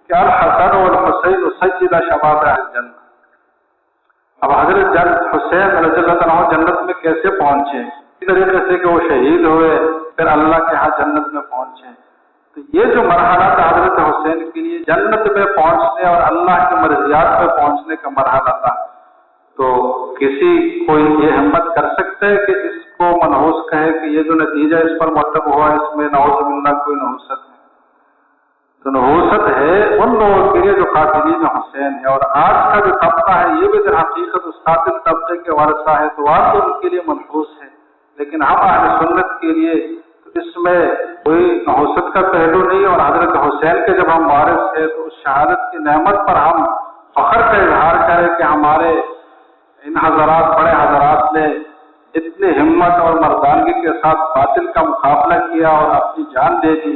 کہ الحسن والحسین سیدا شباب الجنہ۔ اب حضرت حسین رضی اللہ عنہ جنت میں کیسے پہنچے؟ اس طریقے سے کہ وہ شہید ہوئے پھر اللہ کے ہاں جنت میں پہنچے۔ تو یہ جو مرحلہ تھا حضرت حسین کے لیے جنت میں پہنچنے اور اللہ کی مرضیات میں پہنچنے کا مرحلہ تھا، تو کوئی یہ ہمت کر سکتا ہے کہ اس کو منحوس کہے کہ یہ جو نتیجہ اس پر مرتب ہوا اس میں نعوذ باللہ کوئی نحوست ہے؟ تو نحوست ہے ان لوگوں کے لیے جو قاتلین حسین ہے، اور آج کا جو طبقہ ہے یہ بھی در حقیقت اس قاتل طبقے کے وارثہ ہے، تو آج ان کے لیے منحوس ہے۔ لیکن ہم اہل سنت کے لیے اس میں کوئی نحوست کا پہلو نہیں، اور حضرت حسین کے جب ہم وارث ہیں تو اس شہادت کی نعمت پر ہم فخر کا اظہار کریں کہ ہمارے ان حضرات بڑے حضرات نے اتنی ہمت اور مردانگی کے ساتھ باطل کا مقابلہ کیا اور اپنی جان دے دی،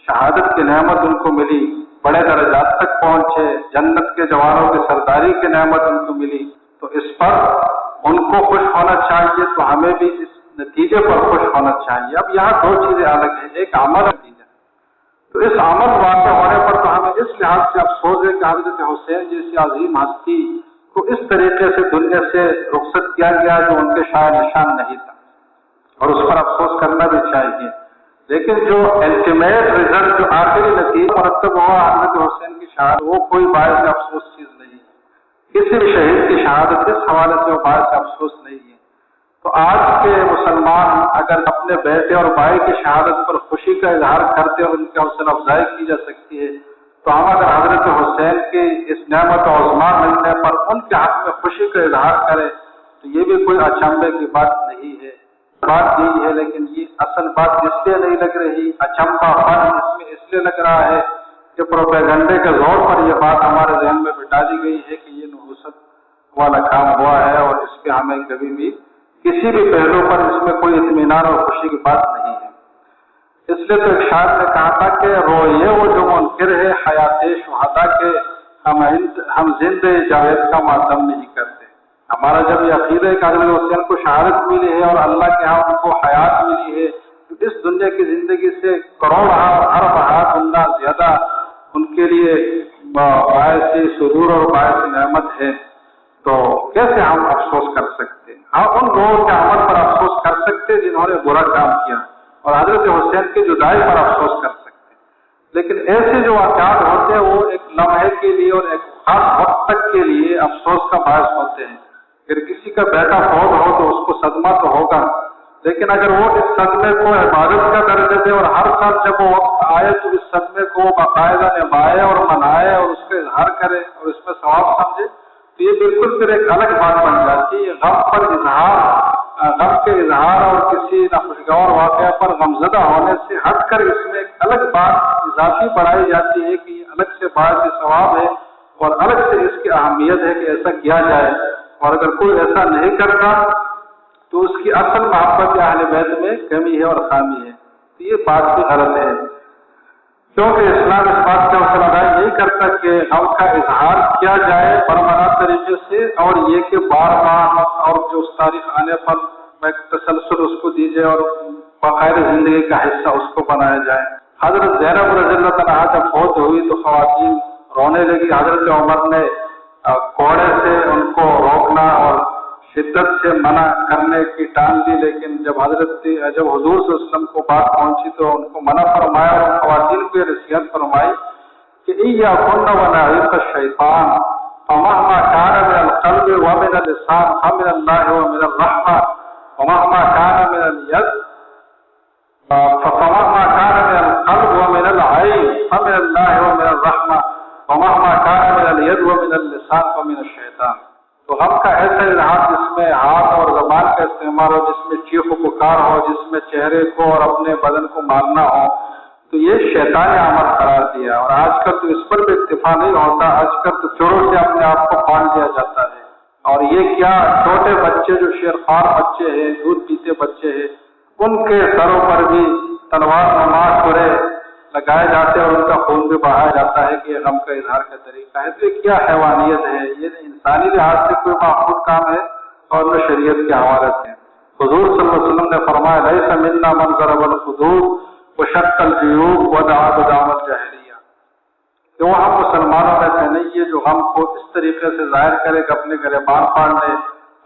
شہادت کی نعمت ان کو ملی، بڑے درجات تک پہنچے، جنت کے جوانوں کی سرداری کی نعمت ان کو ملی، تو اس پر ان کو خوش ہونا چاہیے، تو ہمیں بھی اس نتیجے پر خوش ہونا چاہیے۔ اب یہاں دو چیزیں الگ ہیں، ایک عمل نتیجہ، تو اس عمل واقع ہونے پر تو ہمیں اس لحاظ سے افسوس ہے کہ حضرت حسین جیسی عظیم ہستی کو اس طریقے سے دنیا سے رخصت کیا گیا جو ان کے شاعر نشان نہیں تھا، اور اس پر افسوس کرنا بھی چاہیے۔ لیکن جو الٹیمیٹ رزلٹ، جو آخری نتیجہ مرتب ہوا حضرت حسین کی شہادت، وہ کوئی باعث افسوس چیز نہیں ہے، کسی بھی شہید کی شہادت اس حوالے سے وہ باعث افسوس نہیں ہے۔ تو آج کے مسلمان اگر اپنے بیٹے اور بھائی کی شہادت پر خوشی کا اظہار کرتے اور ان کی حوصلہ افزائی کی جا سکتی ہے، تو ہم اگر حضرت حسین کی اس نعمت عظمیٰ ملنے پر ان کے حق میں خوشی کا اظہار کریں تو یہ بھی کوئی اچنبے کی بات نہیں ہے۔ بات یہی ہے، لیکن یہ اصل بات اس لیے نہیں لگ رہی، اچنبا پن اس میں اس لیے لگ رہا ہے کہ پروپیگنڈے کے زور پر یہ بات ہمارے ذہن میں بٹھا دی گئی ہے کہ یہ نحوست والا کام ہوا ہے، اور اس پہ ہمیں کبھی بھی کسی بھی پہلو پر اس میں کوئی اطمینان اور خوشی کی بات نہیں ہے۔ اس لیے تو ایک شاعر نے کہا تھا کہ روئے وہ جو منکر ہے حیات شہداء کے، ہم زندہ جاوید کا ماتم نہیں کرتے۔ ہمارا جب یہ عقیدہ ہے کہ حضرت حسین کو شہادت ملی ہے اور اللہ کے ہاں ان کو حیات ملی ہے، تو اس دنیا کی زندگی سے کروڑ ہر بہت گنا زیادہ ان کے لیے باعث سرور اور باعث نعمت ہے، تو کیسے ہم افسوس کر سکتے ہیں؟ ہم ان لوگوں کے عمل پر افسوس کر سکتے جنہوں نے برا کام کیا، اور حضرت حسین کی جدائی پر افسوس کر سکتے ہیں، لیکن ایسے جو واقعات ہوتے ہیں وہ ایک لمحے کے لیے اور ایک خاص وقت تک کے لیے افسوس کا باعث ہوتے ہیں۔ اگر کسی کا بیٹا فوت ہو تو اس کو صدمہ تو ہوگا، لیکن اگر وہ اس صدمے کو عبادت کا درجہ دے اور ہر سال جب وہ وقت آئے تو اس صدمے کو باقاعدہ نبھائے اور منائے اور اس کا اظہار کرے اور اس میں ثواب سمجھے، تو یہ بالکل پھر ایک الگ بات بن جاتی ہے۔ غم پر اظہار، غم کے اظہار اور کسی ناخوشگوار واقعہ پر غمزدہ ہونے سے ہٹ کر اس میں ایک الگ بات اضافی بڑھائی جاتی ہے کہ یہ الگ سے باعث ثواب ہے اور الگ سے اس کی اہمیت ہے کہ ایسا کیا جائے، اور اگر کوئی ایسا نہیں کرتا تو اس کی اصل محبت اہل بیت میں کمی ہے اور خامی ہے۔ تو یہ بات بھی غلط ہے، کیونکہ اسلام اس بات کا حوصلہ افزائی نہیں کرتا کہ غم کا اظہار کیا جائے برمنا طریقے سے، اور یہ کہ بار بار اور جو اس تاریخ آنے پر ایک تسلسل اس کو دیجیے اور باقاعدہ زندگی کا حصہ اس کو بنایا جائے۔ حضرت زینب رضی اللہ تعالیٰ جب فوت ہوئی تو خواتین رونے لگی، حضرت عمر نے کوڑے سے ان کو روکنا اور شدت سے منع کرنے کی ٹان دی، لیکن جب حضور صلی اللہ علیہ وسلم کو بات پہنچی تو ان کو منع فرمایا اور خواتین کو یہ نصیحت فرمائی کہ ایاکن ونعیق الشیطان، فمهما كان من القلب ومن اللسان فمن الله ومن الرحمة ومهما كان من اليد فمهما كان من القلب ومن العين فمن الله ومن الرحمة ومهما كان من اليد ومن اللسان فمن الشيطان. تو غم کا ایسا اظہار جس میں ہاتھ اور زبان کا استعمال ہو، جس میں چیخ و پکار ہو، جس میں چہرے کو اور اپنے بدن کو مارنا ہو، تو یہ شیطان عمل قرار دیا. اور آج کل تو اس پر بھی اتفاق نہیں ہوتا، آج کل تو چوروں سے اپنے آپ کو پال دیا جاتا ہے. اور یہ کیا چھوٹے بچے جو شیرخوار بچے ہیں، دودھ پیتے بچے ہیں، ان کے سروں پر بھی تلوار نماز چھڑے لگائے جاتے ہیں اور ان کا خون بھی بہایا جاتا ہے کہ یہ غم کا اظہار کا طریقہ ہے. تو یہ کیا حیوانیت ہے؟ یہ انسانی لحاظ سے کوئی معقول کام ہے اور نہ شریعت کے حوالے سے. حضور صلی اللہ علیہ وسلم نے فرمایا لیس منا من ضرب الخدود وشق الجیوب ودعا بدعوى الجاہلیہ، کہ وہ ہم مسلمانوں میں سے نہیں ہے جو غم کو اس طریقے سے ظاہر کرے کہ اپنے گریبان پھاڑ لے،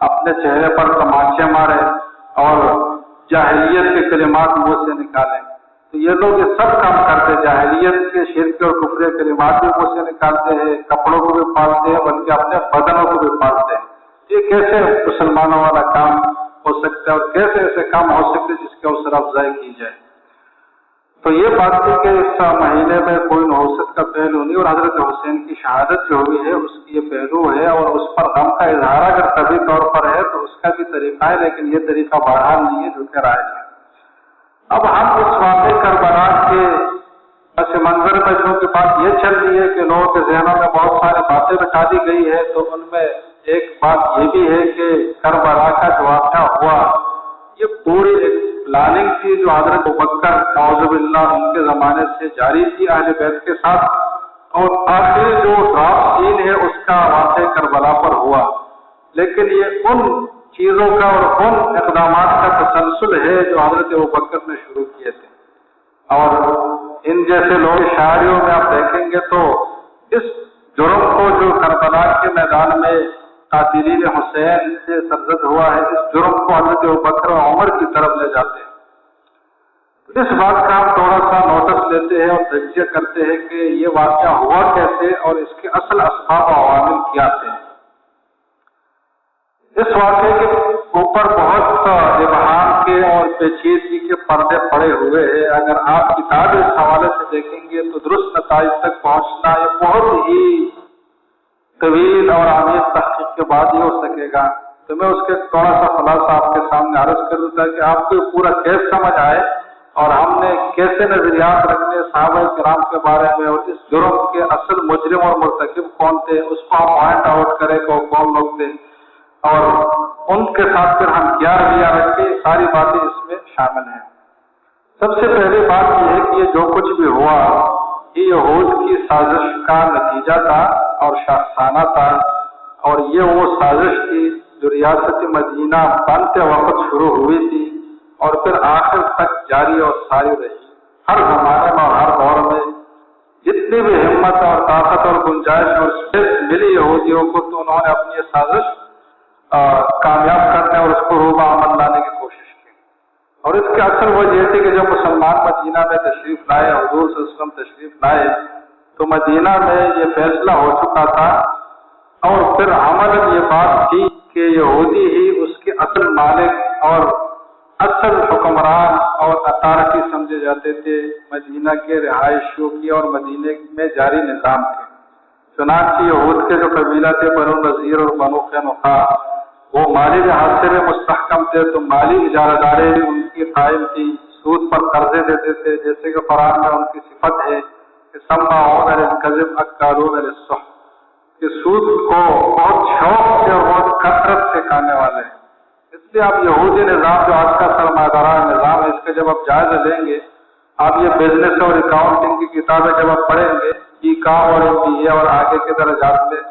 اپنے چہرے پر تماچے مارے اور جاہلیت کے کلمات منہ سے نکالیں. تو یہ لوگ یہ سب کام کرتے، جاہلیت کے شرک اور کفر کلمات بھی منہ سے نکالتے ہیں، کپڑوں کو بھی پالتے ہیں، بلکہ اپنے بدنوں کو بھی پالتے ہیں. یہ کیسے مسلمانوں والا کام ہو سکتا ہے اور کیسے ایسے کام ہو سکتے جس کی حوصلہ افزائی کی جائے؟ تو یہ بات تھی کہ اس مہینے میں کوئی نحوست کا پہلو نہیں، اور حضرت حسین کی شہادت جو ہوئی ہے اس کی یہ پہلو ہے، اور اس پر غم کا اظہار اگر طبی طور پر ہے تو اس کا بھی طریقہ ہے، لیکن یہ طریقہ بہرحال نہیں ہے جو کہ رائج ہے. اب ہم اس واقعے کربلا کے پس منظر میں جو کہ بات یہ چل رہی ہے کہ لوگوں کے ذہنوں میں بہت ساری باتیں بٹھا دی گئی ہے، تو ان میں ایک بات یہ بھی ہے کہ کربلا کا جو واقعہ ہوا یہ پوری ایک پلاننگ تھی جو حضرت ابوبکر نعوذ باللہ ان کے زمانے سے جاری تھی اہل بیت کے ساتھ، اور آخری جو ڈراپ سین ہے اس کا واقع کربلا پر ہوا. لیکن یہ ان چیزوں کا اور ان اقدامات کا تسلسل ہے جو حضرت ابوبکر نے شروع کیے تھے. اور ان جیسے لوگ شاعریوں میں آپ دیکھیں گے تو اس جرم کو جو کربلا کے میدان میں قاتلین حسین سے سرزد ہوا ہے، اس جرم کو حضرت ابوبکر اور عمر کی طرف لے جاتے ہیں. اس بات کا ہم تھوڑا سا نوٹس لیتے ہیں اور تجزیہ کرتے ہیں کہ یہ واقعہ ہوا کیسے اور اس کے اصل اسباب و عوامل کیا تھے. اس واقعے کے اوپر بہت ابہام کے اور پیچیدگی کے پردے پڑے ہوئے ہیں. اگر آپ کتاب اس حوالے سے دیکھیں گے تو درست نتائج تک پہنچنا یہ بہت ہی طویل اور عمیق تحقیق کے بعد ہی ہو سکے گا. تو میں اس کے تھوڑا سا خلاصہ آپ کے سامنے عرض کر دوں تاکہ آپ کو پورا کیس سمجھ آئے اور ہم نے کیسے نظریات رکھنے صحابہ کرام کے بارے میں، اور اس جرم کے اصل مجرم اور مرتکب کون تھے اس کو ہم پوائنٹ آؤٹ کریں کہ وہ کون لوگ تھے، اور ان کے ساتھ پھر ہم کیا رویہ رکھیں. ساری باتیں اس میں شامل ہیں. سب سے پہلی بات یہ ہے کہ یہ جو کچھ بھی ہوا یہ یہود کی سازش کا نتیجہ تھا اور شخصانہ تھا، اور یہ وہ سازش تھی جو ریاست مدینہ بنتے وقت شروع ہوئی تھی اور پھر آخر تک جاری اور ساری رہی. ہر زمانے میں اور ہر دور میں جتنی بھی ہمت اور طاقت اور گنجائش اور اسپیس ملی یہودیوں کو تو انہوں نے اپنی یہ سازش کامیاب کرنے اور اس کو روبہ عمل لانے کی کوشش کی. اور اس کی اصل وجہ یہ تھی کہ جب مسلمان مدینہ میں تشریف لائے، حضور صلی اللہ علیہ وسلم تشریف لائے، تو مدینہ میں یہ فیصلہ ہو چکا تھا اور پھر عملاً یہ بات تھی کہ یہودی ہی اس کے اصل مالک اور اصل حکمران اور اتھارٹی سمجھے جاتے تھے مدینہ کے رہائشیوں کی اور مدینہ میں جاری نظام کے. چنانچہ یہود کے جو قبیلہ تھے بنو نذیر اور بنو قینقاع وہ مالی لحاظ سے بھی مستحکم تھے، تو مالی اجارہ داریں بھی ان کی قائم تھی، سود پر قرضے دیتے تھے. جیسے کہ قرآن میں ان کی صفت ہے کہ سماعون للکذب اکالون للسحت، کہ سود کو بہت شوق سے اور بہت کثرت سے کھانے والے ہیں. اس لیے آپ یہودی نظام جو آج کا سرمایہ دارانہ نظام ہے اس کا جب آپ جائزہ لیں گے، آپ یہ بزنس اور اکاؤنٹنگ کی کتابیں جب آپ پڑھیں گے ای کام اور MBA اور آگے کے درجات میں،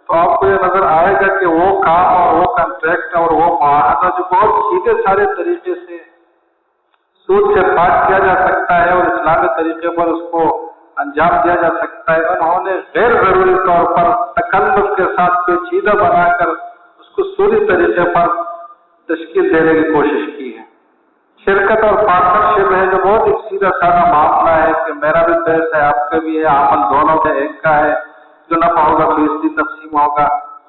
تو آپ کو یہ نظر آئے گا کہ وہ کام اور وہ کنٹریکٹ اور وہ معاہدہ جو بہت سیدھے سارے طریقے سے سود سے پاک کیا جا سکتا ہے اور اسلامی طریقے پر اس کو انجام دیا جا سکتا ہے، انہوں نے غیر ضروری طور پر تکلف کے ساتھ پیچیدہ بنا کر اس کو سودی طریقے پر تشکیل دینے کی کوشش کی ہے. شرکت اور پارٹنرشپ ہے جو بہت ایک سیدھا سادہ معاملہ ہے کہ میرا بھی پیسہ ہے آپ کا بھی ہے، عمل دونوں کا ایک کا ہے، جو نفع ہوگا فیصدی تقسیم ہوگا.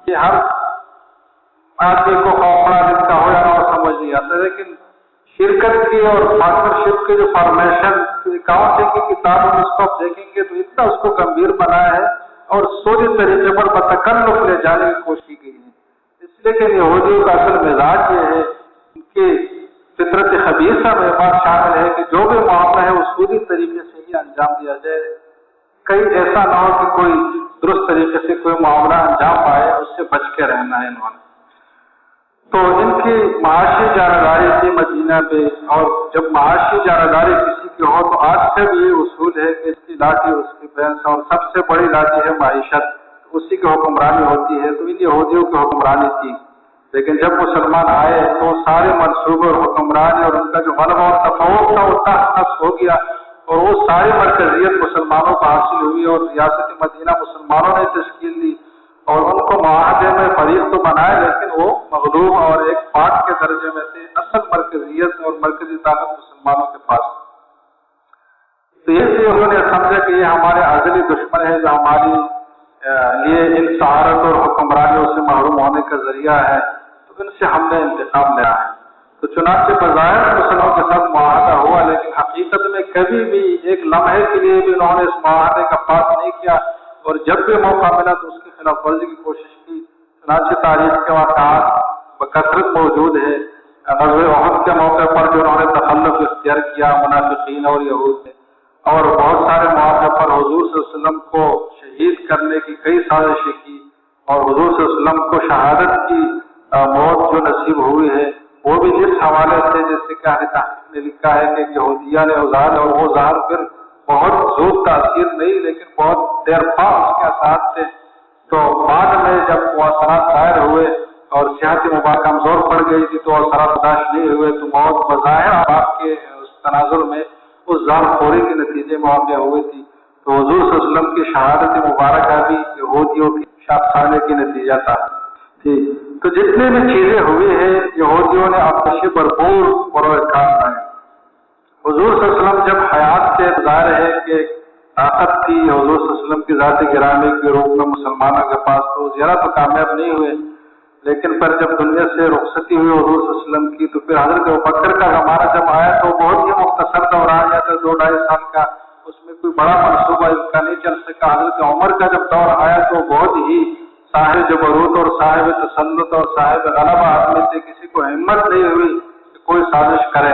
یہ ہر آدمی کو خوف کا ہو یا نہ سمجھ نہیں آتا. لیکن شرکت کی اور پارٹنرشپ کے جو فارمیشن اکاؤنٹ کی کتاب میں اس کو آپ دیکھیں گے تو اتنا اس کو گمبھیر بنایا ہے اور سوچے طریقے پر بتکلف لے جانے کی کوشش کی گئی ہے. اس لیے کہ یہودیوں کا اصل مزاج یہ ہے، ان کی فطرت خبیثہ میں بات شامل ہے کہ جو بھی معاملہ ہے وہ سودی طریقے سے ہی انجام دیا جائے. کہیں ایسا نہ ہو کہ کوئی درست طریقے سے کوئی معاملہ انجام پائے، اس سے بچ کے رہنا ہے انہوں نے. تو ان کی معاشی جانبداری تھی مدینہ پہ، اور جب معاشی جانبداری کسی کی ہو تو آج سے بھی یہ اصول ہے کہ اس کی لاٹھی اس کی بھینس، اور سب سے بڑی لاٹھی ہے معیشت، اسی کی حکمرانی ہوتی ہے. تو ان یہودیوں کی حکمرانی تھی. لیکن جب مسلمان آئے تو سارے منصوبے اور حکمرانی اور ان کا جو غلبہ اور تفوق تھا وہ تحت ہو گیا، اور وہ ساری مرکزیت مسلمانوں کو حاصل ہوئی، اور ریاست مدینہ مسلمانوں نے تشکیل دی اور ان کو معاہدے میں فریق تو بنائے، لیکن وہ مغلوب اور ایک پارٹ کے درجے میں تھے. اصل مرکزیت اور مرکزی طاقت مسلمانوں کے پاس. تو یہ سے انہوں نے سمجھا کہ یہ ہمارے ازلی دشمن ہے جو ہماری لیے ان سہارت اور حکمرانیوں سے محروم ہونے کا ذریعہ ہے، تو ان سے ہم نے انتقام لیا ہے. تو چنانچہ بظاہر مسلمانوں کے ساتھ معاہدہ ہوا، لیکن حقیقت میں کبھی بھی ایک لمحے کے لیے بھی انہوں نے اس معاہدے کا پاس نہیں کیا، اور جب بھی موقع ملا تو اس کی خلاف ورزی کی کوشش کی. چنانچہ تاریخ کے واقعات بکثرت موجود ہے. غزوہ احد کے موقع پر جو انہوں نے تخلف اختیار کیا منافقین اور یہود نے، اور بہت سارے مواقع پر حضور صلی اللہ علیہ وسلم کو شہید کرنے کی کئی سازشیں کی، اور حضور صلی اللہ علیہ وسلم کو شہادت کی موت جو نصیب ہوئی ہے وہ بھی اس حوالے سے، جیسے کہ اہل تحقیق نے لکھا ہے کہ یہودیہ نے ظاہر، اور وہ ظاہر پھر بہت زود تاثیر نہیں لیکن بہت دیر پا اس کے اثرات تھے. تو بعد میں جب وہ اثرات ظاہر ہوئے اور صحت مبارک کمزور پڑ گئی تھی تو اثرات برداشت نہیں ہوئے، تو موت بظاہر آپ کے اس تناظر میں اس ظالم خوری کے نتیجے میں واقع ہوئی تھی. تو حضور صلی اللہ علیہ وسلم کی شہادت مبارکہ بھی یہودیوں کی شاخسانے کی نتیجہ تھا. تو جتنی بھی چیزیں ہوئی ہیں یہودیوں نے آتش بھرپور پروکار بنائے. حضور صلی اللہ علیہ وسلم جب حیات سے ظاہر ہے کہ طاقت تھی حضور صلی اللہ علیہ وسلم کی ذات گرامی کے روپ میں مسلمانوں کے پاس، تو زیادہ تو کامیاب نہیں ہوئے. لیکن پھر جب دنیا سے رخصتی ہوئی حضور صلی اللہ علیہ وسلم کی، تو پھر حضرت ابوبکر کا زمانہ جب آیا تو بہت ہی مختصر دوران یا تو 2-2.5 سال کا، اس میں کوئی بڑا منصوبہ اس کا نہیں چل سکا. حضرت عمر کا جب دور آیا تو بہت ہی صاحب جبروت اور صاحب تسلط اور صاحب غلبہ آدمی سے کسی کو ہمت نہیں ہوئی کہ کوئی سازش کرے.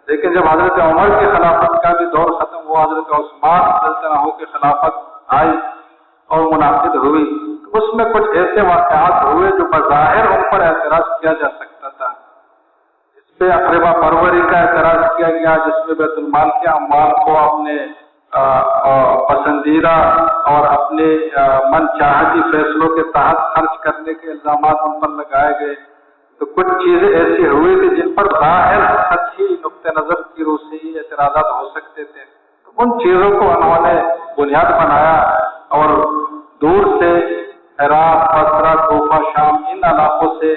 لیکن جب حضرت عمر کی خلافت کا بھی دور ختم ہوا، حضرت عثمان رضی اللہ عنہ کی خلافت آئی اور منعقد ہوئی، تو اس میں کچھ ایسے واقعات ہوئے جو بظاہر ان پر اعتراض کیا جا سکتا تھا. اس پہ اقربا پروری کا اعتراض کیا گیا، جس میں بیت المال کے اموال کو اپنے پسندیدہ اور اپنے من چاہتی فیصلوں کے تحت خرچ کرنے کے الزامات ان پر لگائے گئے. تو کچھ چیزیں ایسی ہوئی تھی جن پر ظاہر سچی نقطۂ نظر کی روح سے ہی اعتراضات ہو سکتے تھے. تو ان چیزوں کو انہوں نے بنیاد بنایا اور دور سے عراق، بصرہ، کوفہ، شام ان علاقوں سے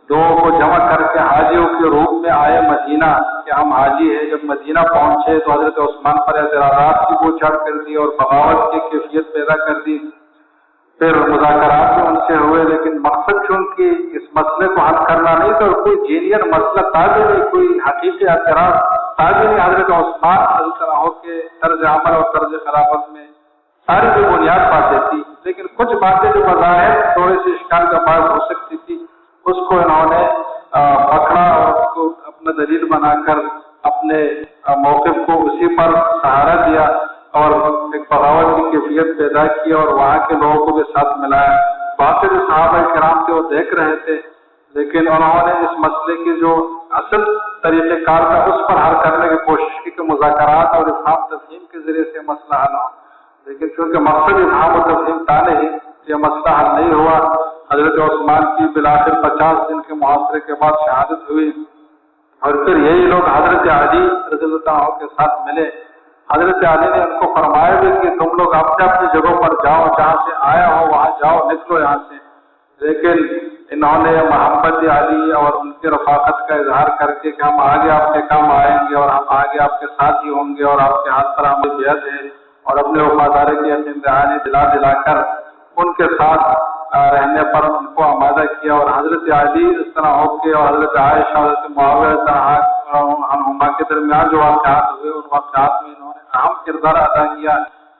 لوگوں کو جمع کر کے حاجیوں کے روپ میں آئے مدینہ کہ ہم حاجی ہیں. جب مدینہ پہنچے تو حضرت عثمان پر اعتراضات کی بوچھاڑ کر دی اور بغاوت کی کیفیت پیدا کر دی. پھر مذاکرات بھی ان سے ہوئے، لیکن مقصد چونکہ اس مسئلے کو حل کرنا نہیں تھا، کوئی جینئر مسئلہ تابع نہیں، کوئی حقیقی اعتراض تابع نہیں. حضرت عثمان رضی اللہ عنہ کے طرز عمل اور طرز خلافت میں ساری جو بنیاد باتیں تھی، لیکن کچھ باتیں جو بظاہر تھوڑے سے اشکال کا باعث ہو سکتی تھی اس کو انہوں نے پکڑا اور اس کو اپنا دلیل بنا کر اپنے موقف کو اسی پر سہارا دیا اور ایک بغاوت کی کیفیت پیدا کی اور وہاں کے لوگوں کو بھی ساتھ ملایا. باقی جو صحابہ کرام تھے وہ دیکھ رہے تھے، لیکن انہوں نے اس مسئلے کی جو اصل طریقہ کار تھا اس پر حل کرنے کی کوشش کی کہ مذاکرات اور افہام تفہیم کے ذریعے سے مسئلہ حل ہو. لیکن چونکہ مقصد افہام و تفہیم تھا نہیں، یہ مسئلہ حل نہیں ہوا. حضرت عثمان کی بالآخر 50 دن کے محاصرے کے بعد شہادت ہوئی، اور پھر یہی لوگ حضرت علی رضی اللہ عنہ کے ساتھ ملے. حضرت علی نے ان کو فرمایا بھی کہ تم لوگ اپنے اپنی جگہوں پر جاؤ، جہاں سے آیا ہو وہاں جاؤ، نکلو یہاں سے. لیکن انہوں نے محمد علی اور ان کی رفاقت کا اظہار کر کے کہ ہم آگے آپ کے کام آئیں گے اور ہم آگے آپ کے ساتھ ہی ہوں گے اور آپ کے ہاتھ پر ہمیں بیعت ہے، اور اپنے وفاداری کی یقین دہانی دلا کر ان کے ساتھ رہنے پر ان کو آمادہ کیا، اور حضرت علی اس طرح ہو کے اور حضرت عائشہ حضرت معاویہ عنہما کے درمیان جو واقعات ہوئے، ان واقعات میں انہوں نے اہم کردار ادا کیا۔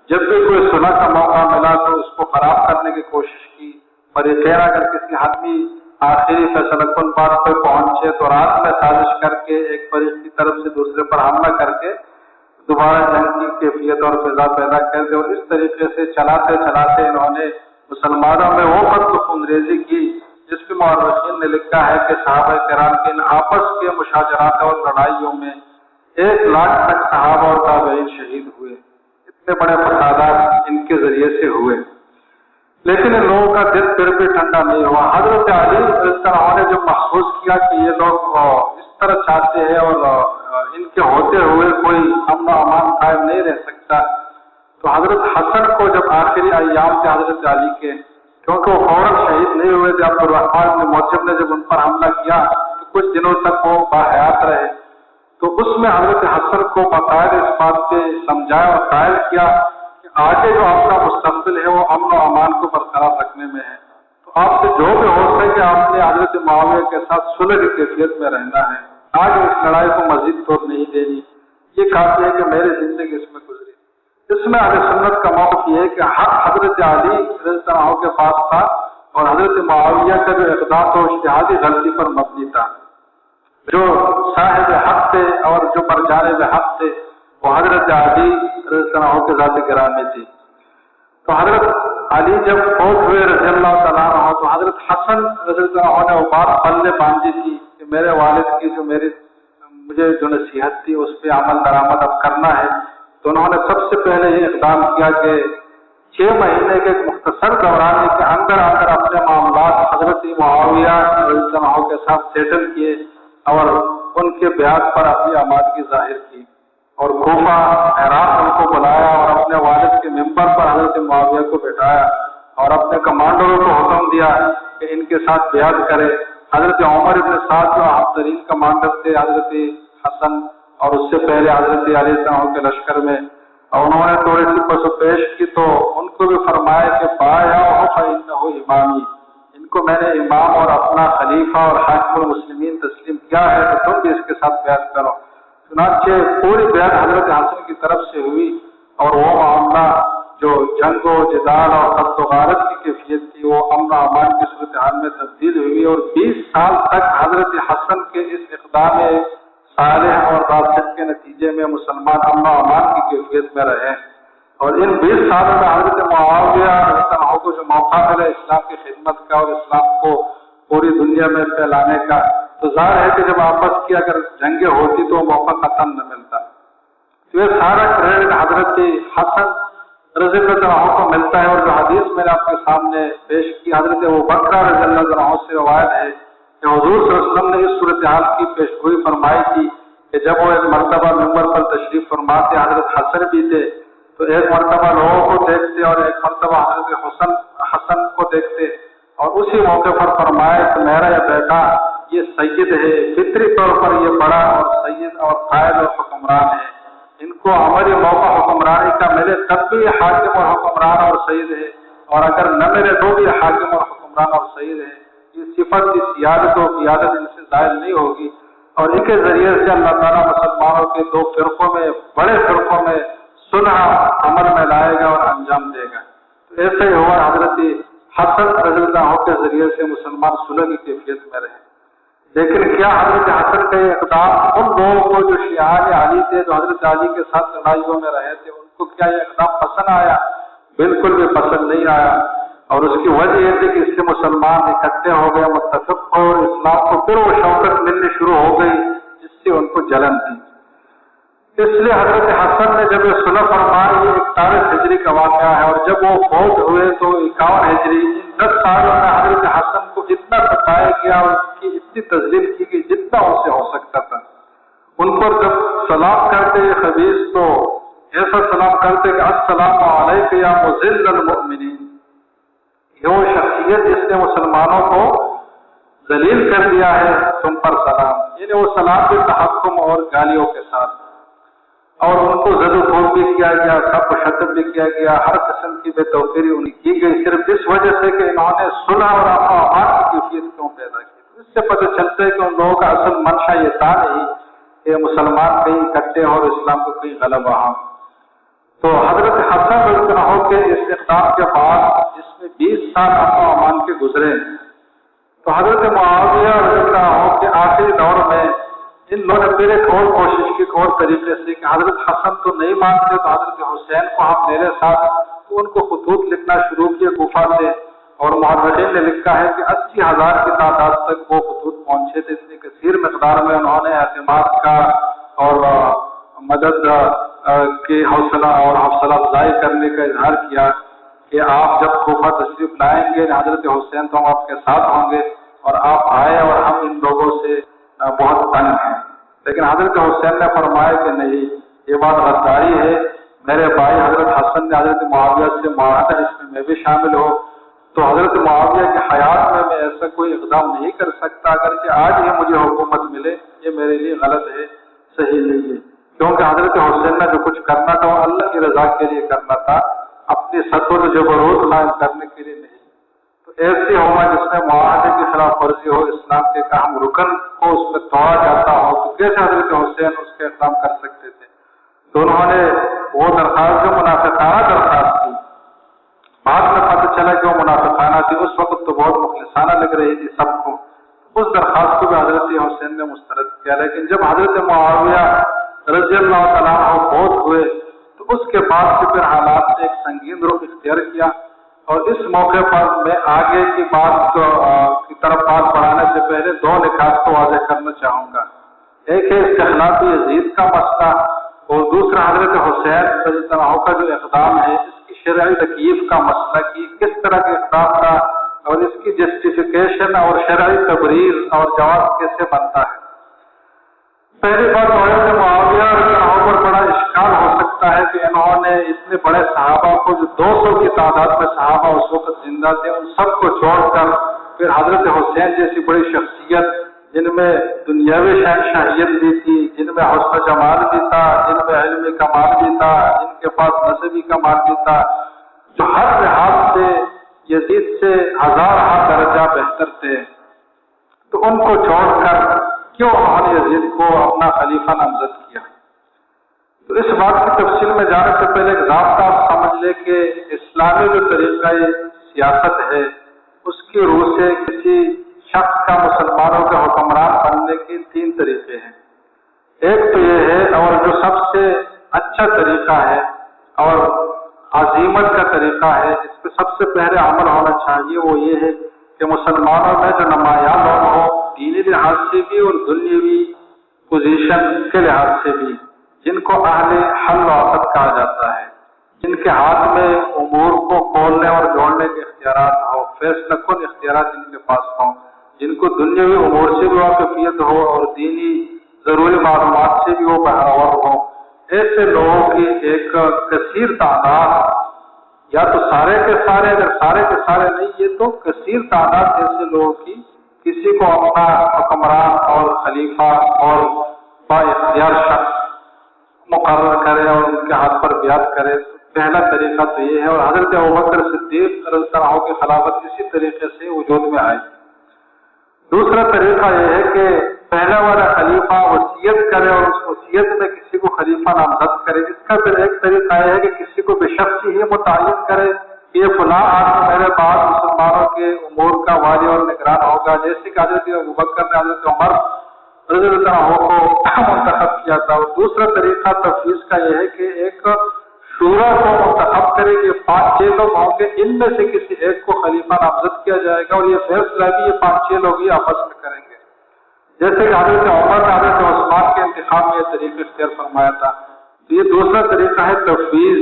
جب بھی کوئی صلح کا موقع ملا تو اس کو خراب کرنے کی کوشش کی، اور یہ خیر اگر کسی حتمی آخری فیصلہ کن بات پہ پہنچے تو رات میں سازش کر کے ایک فریق کی طرف سے دوسرے پر حملہ کر کے دوبارہ جنگ کی کیفیت اور فضا پیدا کر دے، اور اس طریقے سے چلاتے چلاتے انہوں نے مسلمانوں میں وہ قتل خون ریزی کی جس کے مورخین نے لکھا ہے کہ صحابہ کرام کے ان آپس کے مشاجرات اور لڑائیوں میں 1 لاکھ تک صحابہ اور تابعین شہید ہوئے۔ اتنے بڑے فسادات ان کے ذریعے سے ہوئے، لیکن ان لوگوں کا دل پھر بھی ٹھنڈا نہیں ہوا۔ حضرت علی نے جب محسوس کیا کہ یہ لوگ اس طرح چاہتے ہیں اور ان کے ہوتے ہوئے کوئی امن و امان قائم نہیں رہ سکتا، تو حضرت حسن کو جب آخری ایام تھے حضرت علی کے، کیونکہ وہ فوراً شہید نہیں ہوئے تھے، عبد الرحمن بن ملجم نے جب ان پر حملہ کیا تو کچھ دنوں تک وہ باحیات رہے، تو اس میں حضرت حسن کو باقاعدہ اس بات پہ سمجھایا اور قائل کیا کہ آگے جو آپ کا مستقبل ہے وہ امن و امان کو برقرار رکھنے میں ہے، تو آپ سے جو بھی ہو سکے آپ نے حضرت معاویہ کے ساتھ صلح کی کیفیت میں رہنا ہے، آج اس لڑائی کو مزید توڑ نہیں دینی، یہ کافی ہے کہ میری زندگی اس میں گزری۔ اس میں اہل سنت کا موقف یہ ہے کہ حق حضرت علی رضی اللہ عنہ کے پاس تھا، اور حضرت معاویہ کا جو اقدام تو اجتہادی غلطی پر مبنی تھا۔ جو صاحب حق تھے اور جو برجانب حق تھے وہ حضرت علی رضی اللہ عنہ کے ذات گرامی تھی۔ تو حضرت علی جب فوت ہوئے رضی اللہ تعالیٰ عنہ تو حضرت حسن رضی اللہ عنہ نے وہ بات پلے باندھی تھی کہ میرے والد کی جو مجھے جو نصیحت تھی اس پہ عمل درآمد اب کرنا ہے، تو انہوں نے سب سے پہلے یہ اقدام کیا کہ 6 مہینے کے ایک مختصر دوران کے اندر اپنے معاملات حضرت معاویہ رضی اللہ عنہ کے ساتھ سیٹل کیے اور ان کے بیعت پر اپنی آمادگی ظاہر کی، اور کوفہ عراق ان کو بلایا اور اپنے والد کے ممبر پر حضرت معاویہ کو بٹھایا اور اپنے کمانڈروں کو حکم دیا کہ ان کے ساتھ بیعت کرے۔ حضرت عمر ابن سعد جو اہم ترین کمانڈر تھے حضرت حسن اور اس سے پہلے حضرت علی کے لشکر میں، اور انہوں نے تھوڑی سی پس و پیش کی تو ان کو بھی فرمایا کہ بایعہ فإنہ امامی، ان کو میں نے امام اور اپنا خلیفہ اور حاکم المسلمین تسلیم کیا ہے تو تم بھی اس کے ساتھ بیعت کرو۔ چنانچہ پوری بیعت حضرت حسن کی طرف سے ہوئی، اور وہ معاملہ جو جنگ و جدال اور قتل و غارت کی کیفیت تھی وہ امن و امان کی صورتحال میں تبدیل ہوئی، اور 20 سال تک حضرت حسن کے اس اقدام صالح اور راشد کے نتیجے میں مسلمان امن و امان کی کیفیت میں رہے۔ اور ان 20 سالوں میں حضرت معاویہ رضی اللہ عنہ کو جو موقع ملا اسلام کی خدمت کا اور اسلام کو پوری دنیا میں پھیلانے کا، تو ظاہر ہے کہ جب آپس کی اگر جنگیں ہوتی تو وہ موقع قطعاً نہ ملتا۔ تو یہ سارا کریڈٹ حضرت حسن رضی اللہ عنہ کو ملتا ہے، اور جو حدیث میں نے آپ کے سامنے پیش کی حضرت ابوبکر رضی اللہ عنہ سے روایت ہے کہ حضور صلی اللہ علیہ وسلم نے اس صورتحال کی پیشگوئی فرمائی تھی کہ جب وہ ایک مرتبہ ممبر پر تشریف فرما تھے، حضرت حسن بھی تھے، تو ایک مرتبہ لوگوں کو دیکھتے اور ایک مرتبہ حضرت حسن کو دیکھتے، اور اسی موقع پر فرمایا کہ میرا یہ بیٹا یہ سید ہے، فطری طور پر یہ بڑا اور سید اور قائد اور حکمران ہے، ان کو عملی موقع حکمرانی کا ملے تب بھی یہ حاکم اور حکمران اور سید ہے، اور اگر نہ ملے تو بھی حاکم اور حکمران اور سید ہے۔ یہ صفت کی سیادت و قیادت ان سے ظاہر نہیں ہوگی، اور ان کے ذریعے سے اللہ تعالیٰ مسلمانوں کے 2 فرقوں میں بڑے فرقوں میں صلح عمل میں لائے گا اور انجام دے گا۔ تو ایسے ہی ہوا حضرت حسن رضی اللہ عنہ کے ذریعے سے مسلمان صلح کی کیفیت میں رہے۔ لیکن کیا حضرت حسن کا یہ اقدام ان لوگوں کو جو شیعان علی تھے جو حضرت علی کے ساتھ لڑائیوں میں رہے تھے ان کو کیا یہ اقدام پسند آیا؟ بالکل بھی پسند نہیں آیا، اور اس کی وجہ یہ تھی کہ اس سے مسلمان اکٹھے ہو گئے، متفق ہو، اور اسلام کو پھر وہ شوکت ملنی شروع ہو گئی جس سے ان کو جلن تھی۔ اس لیے حضرت حسن نے جب یہ صلح فرمائی، یہ 41 ہجری کا واقعہ ہے، اور جب وہ فوت ہوئے تو 51 ہجری، ان 10 سالوں میں حضرت حسن کو اتنا ستایا گیا اور ان کی اتنی تذلیل کی گئی جتنا ان سے ہو سکتا تھا۔ ان پر جب سلام کرتے یہ خبیث تو ایسا سلام کرتے کہ السلام علیک یا مذل المؤمنین، یہ وہ شخصیت جس نے مسلمانوں کو ذلیل کر دیا ہے، تم پر سلام، یعنی وہ سلام کے تحکم اور گالیوں کے ساتھ۔ اور ان کو زد و کوب بھی کیا گیا، سب کو شتم بھی کیا گیا، ہر قسم کی بے توقیری انہیں کی گئی، صرف اس وجہ سے کہ انہوں نے صلح اور امن و امان کی کیفیت کیوں پیدا کی۔ اس سے پتہ چلتا ہے کہ ان لوگوں کا اصل منشا یہ تھا نہیں کہ مسلمان کہیں اکٹھے اور اسلام کو کہیں غلبہ ہو۔ تو حضرت حسن رضی اللہ عنہ کے اس اقدام کے بعد جس میں 20 سال امن و امان کے گزرے، تو حضرت معاویہ رضی اللہ عنہ کے آخری دور میں ان لوگوں نے پھر ایک اور کوشش کی، ایک اور طریقے سے کہ حضرت حسن تو نہیں مانتے تو حضرت حسین کو ہم میرے ساتھ، تو ان کو خطوط لکھنا شروع کیے کوفہ سے، اور محررین نے لکھا ہے کہ 80,000 کی تعداد تک وہ خطوط پہنچے تھے۔ اتنی کثیر مقدار میں انہوں نے اعتماد کا اور مدد کی حوصلہ افزائی کرنے کا اظہار کیا کہ آپ جب کوفہ تشریف لائیں گے حضرت حسین تو ہم آپ کے ساتھ ہوں گے، اور آپ آئے اور ہم ان لوگوں سے بہت تنگ ہیں۔ لیکن حضرت حسین نے فرمایا کہ نہیں، یہ بات غداری ہے، میرے بھائی حضرت حسن نے حضرت معاویہ سے معاہدہ اس میں بھی شامل ہو، تو حضرت معاویہ کی حیات میں ایسا کوئی اقدام نہیں کر سکتا، اگرچہ آج ہی مجھے حکومت ملے، یہ میرے لیے غلط ہے، صحیح نہیں ہے، کیونکہ حضرت حسین نے جو کچھ کرنا تھا وہ اللہ کی رضا کے لیے کرنا تھا، اپنی سطور جبروت قائم کرنے کے لیے نہیں۔ تو ایسی ہوگا جس میں معاہدے کی خلاف ورزی ہو، اسلام کے ایک اہم رکن کو اس میں توڑا جاتا ہو، تو کیسے حضرت حسین اس کے اقدام کر سکتے تھے؟ تو انہوں نے وہ درخواست جو منافقانہ درخواست تھی، بعد میں پتہ چلا کہ وہ منافقانہ تھی، اس وقت تو بہت مخلصانہ لگ رہی تھی سب کو، اس درخواست کو بھی حضرت حسین نے مسترد کیا۔ لیکن جب حضرت معاویہ رضی اللہ تعالیٰ عنہ فوت ہوئے تو اس کے بعد سے پھر حالات نے ایک سنگین رخ اختیار کیا، اور اس موقع پر میں آگے کی بات کی طرف بات بڑھانے سے پہلے 2 نکات کو واضح کرنا چاہوں گا۔ ایک ہے استخلاف یزید کا مسئلہ، اور دوسرا حضرت حسین رضی اللہ عنہ کا جو اقدام ہے اس کی شرعی تکییف کا مسئلہ، کہ کس طرح کے اقدام کا اور اس کی جسٹیفیکیشن اور شرعی تبریر اور جواز کیسے بنتا ہے۔ پہلی بات حضرت معاویہ رضی اللہ عنہ پر بڑا اشکال ہو سکتا ہے کہ انہوں نے اتنے بڑے صحابہ کو، جو 200 کی تعداد میں صحابہ اس وقت زندہ تھے، ان سب کو چھوڑ کر پھر حضرت حسین جیسی بڑی شخصیت جن میں دنیاوی شہنشاہیت بھی تھی، جن میں حسن جمال بھی تھا، جن میں علمی کمال بھی تھا، جن کے پاس نسبی کمال بھی تھا، جو ہر لحاظ سے یزید سے 1000 درجہ بہتر تھے، تو ان کو چھوڑ کر کیوں انہوں نے یزید کو اپنا خلیفہ نامزد کیا؟ تو اس بات کی تفصیل میں جانے سے پہلے ایک ضابطہ آپ سمجھ لے کہ اسلامی جو طریقہ سیاست ہے اس کی روح سے کسی شخص کا مسلمانوں کے حکمران بننے کے 3 طریقے ہیں۔ ایک تو یہ ہے، اور جو سب سے اچھا طریقہ ہے اور عزیمت کا طریقہ ہے، اس پہ سب سے پہلے عمل ہونا چاہیے، وہ یہ ہے کہ مسلمانوں میں جو نمایاں لوگ ہوں، دینی لحاظ سے بھی اور دنیاوی پوزیشن کے لحاظ سے بھی، جن کو اہل حل و عقد کہا جاتا ہے، جن کے ہاتھ میں امور کو کھولنے اور جوڑنے کے اختیارات ہو، فیصلہ کن اختیارات جن کے پاس ہوں، جن کو دنیاوی امور سے بھی واقفیت ہو اور دینی ضروری معلومات سے بھی وہ بہرور ہو، ایسے لوگوں کی ایک کثیر تعداد، یا تو سارے کے سارے، اگر سارے کے سارے نہیں، یہ تو کثیر تعداد ایسے لوگوں کی کسی کو اپنا حکمران اور خلیفہ اور با اختیار شخص مقرر کرے اور ان کے ہاتھ پر بیعت کرے۔ پہلا طریقہ تو یہ ہے، اور حضرت ابوبکر صدیق رضی اللہ عنہ کی خلافت اسی طریقے سے وجود میں آئی۔ دوسرا طریقہ یہ ہے کہ پہلا والا خلیفہ وصیت کرے اور اس وصیت میں کسی کو خلیفہ نامزد کرے۔ اس کا پھر ایک طریقہ یہ ہے کہ کسی کو بشخص ہی متعین کرے کہ یہ فلاں آدمی میرے بعد مسلمانوں کے امور کا والی اور نگران ہوگا، جیسے کہ حضرت ابوبکر نے حضرت عمر رضی اللہ عنہ کو منتخب کیا تھا۔ اور دوسرا طریقہ تفویض کا یہ ہے کہ ایک شورا کو منتخب کرے کہ 5-6 لوگ ہوں گے، ان میں سے کسی ایک کو خلیفہ نامزد کیا جائے گا، اور یہ فیصلہ بھی یہ 5-6 لوگ ہی آپس میں کریں گے، جیسے کہ حضرت عمر نے حضرت عثمان کے انتخاب میں یہ طریقہ اختیار فرمایا تھا۔ تو یہ دوسرا طریقہ ہے تفویض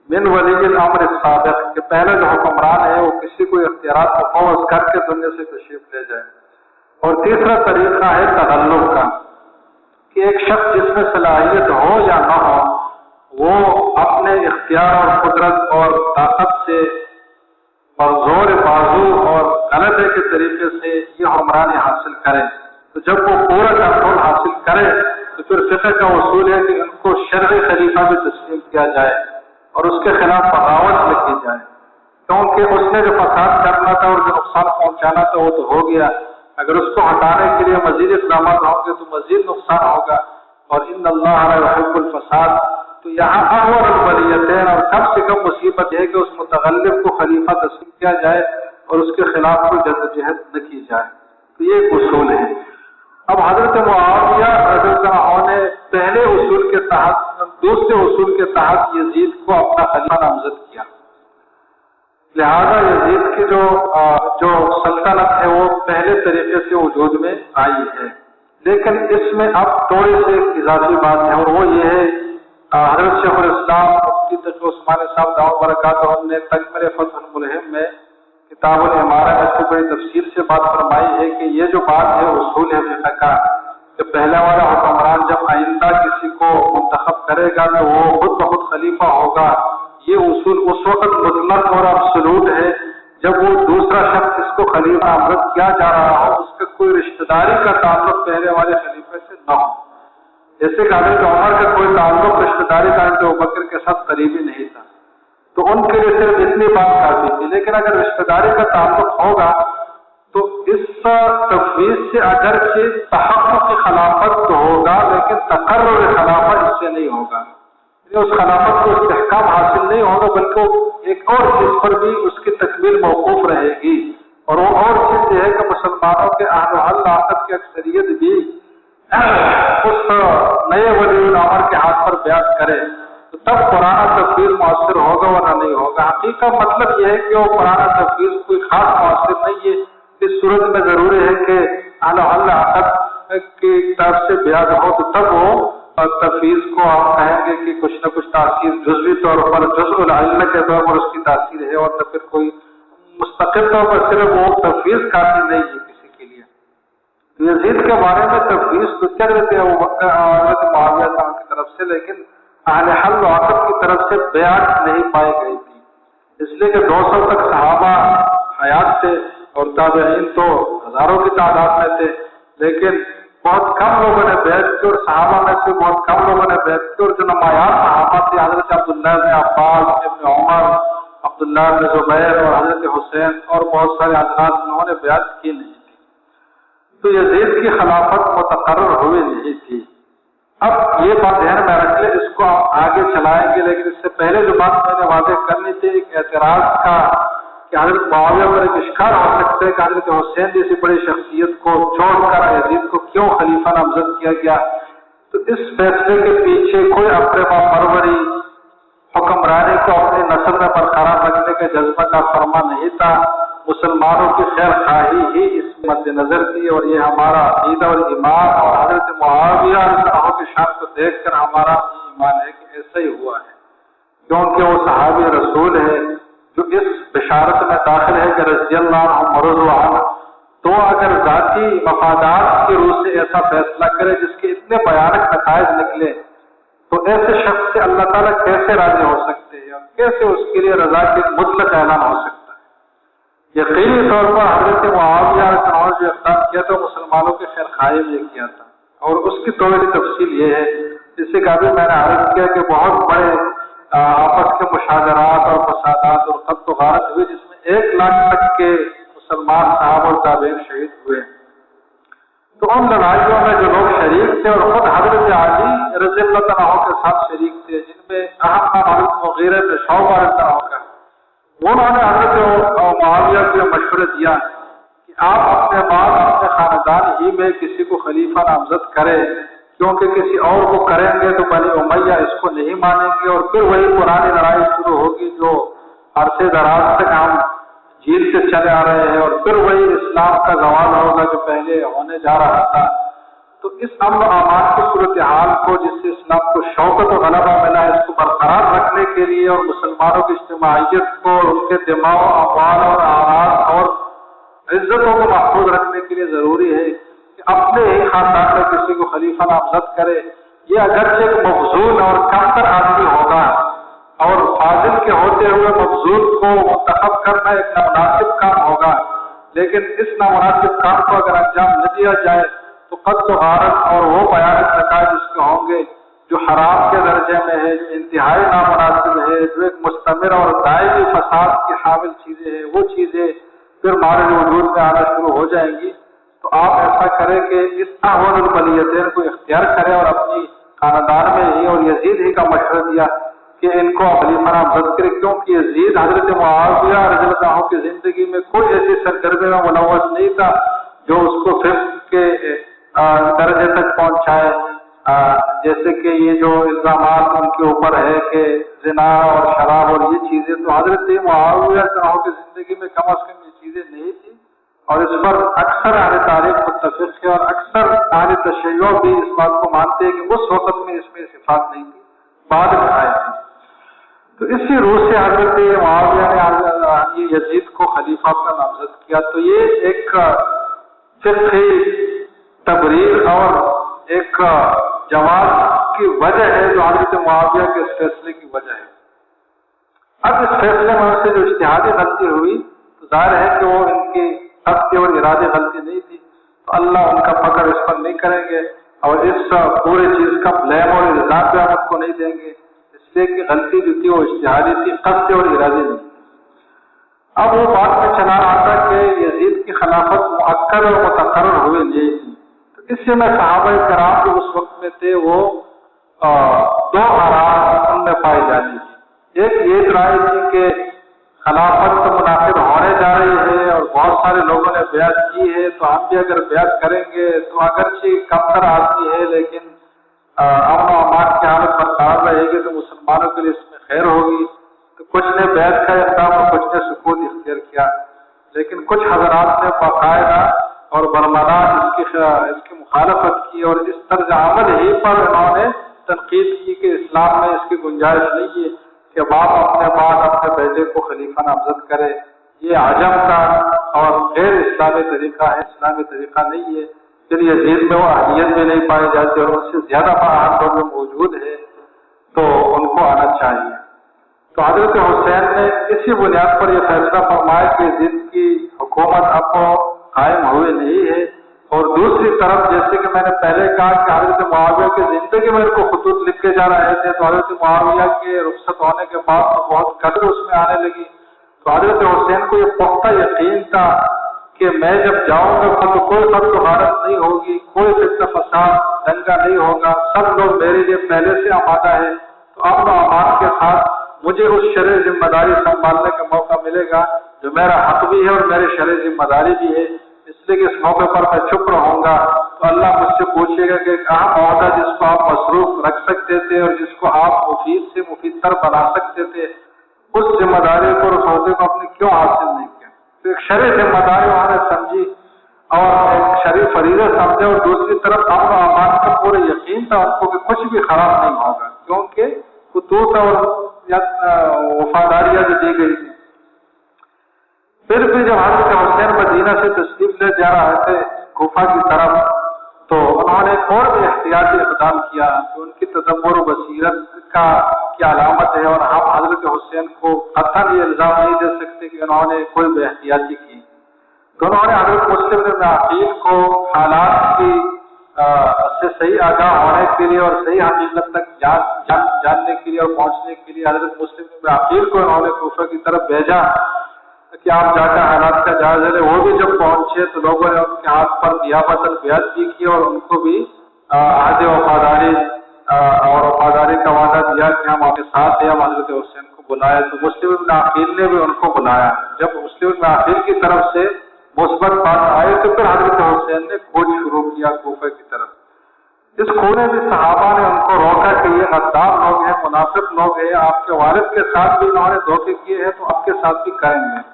من ولی الامر السابق، کہ پہلے جو حکمران ہے وہ کسی کو اختیارات مفوض کر کے دنیا سے تشریف لے جائے۔ اور تیسرا طریقہ ہے تغلب کا، کہ ایک شخص جس میں صلاحیت ہو یا نہ ہو، وہ اپنے اختیار اور قدرت اور طاقت سے اور زور بازو اور غلبے کے طریقے سے یہ حکمرانی حاصل کرے۔ تو جب وہ پورا کنٹرول حاصل کرے تو پھر فقہ کا اصول ہے کہ ان کو شرعی خلیفہ بھی تسلیم کیا جائے اور اس کے خلاف بغاوت لکھی جائے، کیونکہ اس نے جو فساد کرنا تھا اور جو نقصان پہنچانا تھا وہ تو ہو گیا، اگر اس کو ہٹانے کے لیے مزید اقدامات ہوں گے تو مزید نقصان ہوگا، اور ان اللہ لا یحب الفساد۔ تو یہاں احور البلیتین اور کم سے کم مصیبت ہے کہ اس متغلب کو خلیفہ تسلیم کیا جائے اور اس کے خلاف کوئی جدوجہد نہ کی جائے، تو یہ ایک اصول ہے۔ اب حضرت معاویہ رضی اللہ عنہ نے پہلے اصول کے تحت دوسرے اصول کے تحت یزید کو اپنا خلیفہ نامزد کیا، لہذا یزید کی جو سلطنت ہے وہ پہلے طریقے سے وجود میں آئی ہے، لیکن اس میں اب تھوڑی سی ایک اضافی بات ہے، اور وہ یہ ہے حضرت شیخ الاسلام مفتی تقی عثمانی صاحب دعوت برکاتہ نے تکمل فتح الملہم میں کتاب الامارہ میں سے بڑی تفصیل سے بات فرمائی ہے کہ یہ جو بات ہے اصول ہے فقہ کا کہ پہلا والا حکمران جب آئندہ کسی کو منتخب کرے گا تو وہ خود بخود خلیفہ ہوگا، یہ اصول اس وقت مطلق اور ابسولوٹ ہے جب وہ دوسرا شخص اس کو خلیفہ نامزد کیا جا رہا ہو اس کا کوئی رشتہ داری کا تعلق پہلے والے خلیفے سے نہ ہو، جیسے کہ حضرت عمر کا کوئی تعلق رشتہ داری کا حضرت ابوبکر کے ساتھ قریبی نہیں تھا، تو ان کے لیے صرف اتنی بات کافی تھی، لیکن اگر رشتہ داری کا تعلق ہوگا تو اس تفویض سے اگرچہ تحقق کی خلافت تو ہوگا لیکن تقرر خلافت اس سے نہیں ہوگا، اس خلافت کو استحکام حاصل نہیں ہوگا بلکہ ایک اور چیز پر بھی اس کی تکمیل موقوف رہے گی، اور وہ اور چیز یہ ہے کہ مسلمانوں کے اہل و حل عقد کی اکثریت بھی اس نئے ولی الامر کے ہاتھ پر بیعت کرے تو تب پرانا تفویض مؤثر ہوگا ورنہ نہیں ہوگا۔ حقیقت مطلب یہ ہے کہ وہ پرانا تفویض کوئی خاص مؤثر نہیں ہے، اس صورت میں ضروری ہے کہ اہل و حل عقد کی طرف سے بیعت ہو تو تب وہ تفویض کو آپ کہیں گے کہ کچھ نہ کچھ تاثیر جزوی طور پر جزء العلم کے طور پر اس کی تاثیر ہے، اور نہ پھر کوئی مستقل طور پر صرف وہ تفویض کافی نہیں ہے کسی کے لیے۔ یزید کے بارے میں تفویض تو چل رہے تھے حضرت معاویہ صاحب کی طرف سے، لیکن اہل حل و عقد کی طرف سے بیعت نہیں پائی گئی تھی، اس لیے کہ 200 تک صحابہ حیات تھے اور تابعین تو ہزاروں کی تعداد میں تھے، لیکن بہت کم لوگوں نے بیعت کی اور صحابہ میں سے بہت کم لوگوں نے بیعت کی، اور جو نمایاں صحابہ تھے حضرت عبداللہ بن عباس، ابن عمر، عبداللہ بن زبیر اور حضرت حسین اور بہت سارے حضرات انہوں نے بیعت کی نہیں تھی، تو یزید کی خلافت متقرر ہوئی نہیں تھی۔ اب یہ بات ذہن میں رکھ لیں، اس کو آگے چلائیں گے، لیکن اس سے پہلے جو بات میں نے واضح کرنی تھی ایک اعتراض کا کہ حضرت معاویہ پر ایک اشکال ہو سکتا ہے کہ حضرت حسین جیسی بڑی شخصیت کو چھوڑ کر یزید کو کیوں خلیفہ نامزد کیا گیا، تو اس فیصلے کے پیچھے کوئی اپنے پروری حکمرانی کو اپنی نسل میں برقرار رکھنے کے جذبہ کا فرما نہیں تھا، مسلمانوں کی خیر خواہی ہی اس مد نظر تھی، اور یہ ہمارا عقیدہ اور ایمان اور حضرت معاویہ کی شان کو دیکھ کر ہمارا ایمان ہے کہ ایسا ہی ہوا ہے، کیونکہ وہ صحابی رسول ہے جو اس بشارت میں داخل ہے کہ رضی اللہ عنہ ورضوا عنہ، تو اگر ذاتی مفادات کی روح سے ایسا فیصلہ کرے جس کے اتنے بھیانک نتائج نکلے تو ایسے شخص سے اللہ تعالیٰ کیسے راضی ہو سکتے ہیں اور کیسے اس کے لیے رضا کے مطلق اعلان ہو سکتا ہے۔ یقینی طور پر حضرت معاویہ نے جو اقدام کیا تھا مسلمانوں کے خیر خواہی میں کیا تھا، اور اس کی تھوڑی تفصیل یہ ہے جسے کہ ابھی میں نے عرض کیا کہ بہت بڑے آپس کے مشاجرات اور فسادات اور قتل و غارت ہوئی جس میں 1 لاکھ تک کے مسلمان صحابہ اور تابعین شہید ہوئے، تو ان لڑائیوں میں جو لوگ شریک تھے اور خود حضرت علی رضی اللہ عنہ کے ساتھ شریک تھے، جن میں اہم نام حضرت مغیرہ بن شعبہ رضی اللہ عنہ کا، انہوں نے حضرت معاویہ کو مشورہ دیا کہ آپ اپنے بعد اپنے خاندان ہی میں کسی کو خلیفہ نامزد کریں، کیونکہ کسی اور کو کریں گے تو بنی امیہ اس کو نہیں مانیں گے، اور پھر وہی پرانی لڑائی شروع ہوگی جو عرصے دراز تک ہم جیل سے چلے آ رہے ہیں، اور پھر وہی اسلام کا زوال ہوگا جو پہلے ہونے جا رہا تھا۔ تو اس امن و امان کی صورتحال کو جس سے اسلام کو شوکت و غلبہ ملا ہے، اس کو برقرار رکھنے کے لیے اور مسلمانوں کی اجتماعیت کو، ان کے دماغ و اموال اور اعراض اور عزتوں کو محفوظ رکھنے کے لیے ضروری ہے کہ اپنے ہی خاندان میں کسی کو خلیفہ نامزد کرے۔ یہ اگرچہ ایک مبذول اور کمتر آدمی ہوگا، اور فاضل کے ہوتے ہوئے مبذول کو منتخب کرنا ایک نامناسب کام ہوگا، لیکن اس نامناسب کام کو اگر انجام نہ دیا جائے تو قتل و غارت اور وہ بیان نتائج اس کے ہوں گے جو حرام کے درجے میں ہے، جو انتہائی نامناسب ہے، جو ایک مستمر اور دائمی فساد کی حامل چیزیں ہیں، وہ چیزیں پھر مارج وجود میں آنا شروع ہو جائیں گی۔ تو آپ ایسا کریں کہ اس احوال البلیتین کو اختیار کریں، اور اپنی خاندان میں ہی اور یزید ہی کا مشورہ دیا کہ ان کو خلیفہ نامزد کرے، کیونکہ یزید حضرت معاویہ رضی اللہ عنہ کی زندگی میں کوئی ایسی سرگرمی میں ملوث نہیں تھا جو اس کو فسق کے درجے تک پہنچائے، جیسے کہ یہ جو الزامات ان کے اوپر ہے کہ زنا اور شراب اور یہ چیزیں، تو حضرت معاویہ کی زندگی میں کم از کم یہ چیزیں نہیں تھی، اور اس پر اکثر اہل تاریخ متفق ہے، اور اکثر اہل تشیع بھی اس بات کو مانتے ہیں کہ اس وقت میں اس میں صفات نہیں تھی، بعد میں آئے تھے۔ تو اسی روح سے حضرت معاویہ نے یزید کو خلیفہ اپنا نامزد کیا۔ تو یہ ایک فقہی تبریر اور ایک جواز کی وجہ ہے جو حضرت معاویہ کے اس فیصلے کی وجہ ہے۔ اب اس فیصلے میں سے جو اجتہادی غلطی ہوئی تو ظاہر ہے کہ وہ ان کی قصدی اور ارادی غلطی نہیں تھی، تو اللہ ان کا فخر اس پر نہیں کریں گے، اور اس پورے چیز کا بلیم اور الزام بھی ہم ان کو نہیں دیں گے، اس لیے کہ غلطی جو تھی وہ اجتہادی تھی، قصدی اور ارادی نہیں تھی۔ اب وہ بات میں چلا آتا کہ یزید کی خلافت مؤکد اور متقرر ہوئی نہیں تھی، تو اس سے میں صحابہ کرام جو اس وقت میں تھے وہ دو آراء ان میں پائی جاتی تھی۔ ایک یہ رائے تھی کہ خلافت تو منعقد ہونے جا رہی ہے اور بہت سارے لوگوں نے بیعت کی ہے، تو ہم بھی اگر بیعت کریں گے تو اگرچہ کم تر آدمی ہے لیکن امن و امان کی حالت برقرار رہے گی، تو مسلمانوں کے لیے اس میں خیر ہوگی۔ تو کچھ نے بیعت کا اقدام اور کچھ نے سکوت اختیار کیا، لیکن کچھ حضرات نے باقاعدہ اور برملا اس کی مخالفت کی، اور اس طرز عمل ہی پر انہوں نے تنقید کی کہ اسلام میں اس کی گنجائش نہیں ہے کہ باپ اپنے بعد اپنے بیٹے کو خلیفہ نامزد کرے، یہ عجم کا اور غیر اسلامی طریقہ ہے، اسلامی طریقہ نہیں ہے۔ پھر یزید میں وہ اہلیت بھی نہیں پائی جاتی اور ان سے زیادہ باہر لوگ موجود ہے، تو ان کو آنا چاہیے۔ تو حضرت حسین نے اسی بنیاد پر یہ فیصلہ فرمایا کہ یزید کی حکومت اب قائم ہوئی نہیں ہے، اور دوسری طرف جیسے کہ میں نے پہلے کہا کہ حضرت معاویہ کی زندگی میں ان کو خطوط لکھے جا رہے تھے، تو حضرت معاویہ کے رخصت ہونے کے بعد تو بہت قدر اس میں آنے لگی، تو حضرت حسین کو یہ پختہ یقین تھا کہ میں جب جاؤں گا تو کوئی قتل و غارت نہیں ہوگی، کوئی فتنہ فساد دنگا نہیں ہوگا، سب لوگ میرے لیے پہلے سے آمادہ ہے، تو امن و امان کے ساتھ مجھے اس شرعی ذمہ داری سنبھالنے کا موقع ملے گا جو میرا حق بھی ہے اور میری شرعی ذمہ داری بھی ہے، اس لیے کہ اس موقع پر میں چپ رہوں گا تو اللہ مجھ سے پوچھے گا کہ ایک اہم عہدہ جس کو آپ مصروف رکھ سکتے تھے اور جس کو آپ مفید سے مفید تر بنا سکتے تھے، اس ذمہ داری کو اور اس عہدے کو آپ نے کیوں حاصل نہیں کیا؟ تو ایک شرعی ذمہ داری وہاں نے سمجھی اور ایک شرعی فریضہ سمجھے، اور دوسری طرف امن و امان کا پورا یقین تھا ان کو کہ کچھ بھی خراب نہیں ہوگا، کیونکہ خطوط اور وفاداریاں جو دی گئی تھی۔ پھر بھی جب حضرت حسین مدینہ سے تشریف لے جا رہے تھے کوفہ کی طرف، تو انہوں نے ایک اور بھی احتیاطی اقدام کیا کہ ان کی تدبر و بصیرت کا کیا علامت ہے، اور ہم حضرت حسین کو قطعاً یہ الزام نہیں دے سکتے کہ انہوں نے کوئی بے احتیاطی کی۔ تو انہوں نے حضرت مسلم بن عقیل کو حالات کی سے صحیح آگاہ ہونے کے لیے اور صحیح حقیقت تک جاننے کے لیے اور پہنچنے کے لیے حضرت مسلم بن عقیل کو انہوں نے کوفہ کی طرف بھیجا کہ آپ جا کر حالات کا جائزہ لیں۔ وہ بھی جب پہنچے تو لوگوں نے ان کے ہاتھ پر نیابتاً بیعت بھی کی اور ان کو بھی عہد وفاداری اور وفاداری کا وعدہ دیا کہ ہم آپ کے ساتھ ہیں، ہم حضرت حسین کو بلائے۔ تو مسلم بن عقیل نے بھی ان کو بلایا۔ جب مسلم بن عقیل کی طرف سے مثبت بات آئے تو پھر حضرت حسین نے کھوج شروع کیا کوفہ کی طرف۔ اس کھونے بھی صحابہ نے ان کو روکا کہ یہ غدار لوگ ہیں، منافق لوگ ہیں، آپ کے والد کے ساتھ بھی انہوں نے دھوکے کیے ہیں تو آپ کے ساتھ بھی کریں گے۔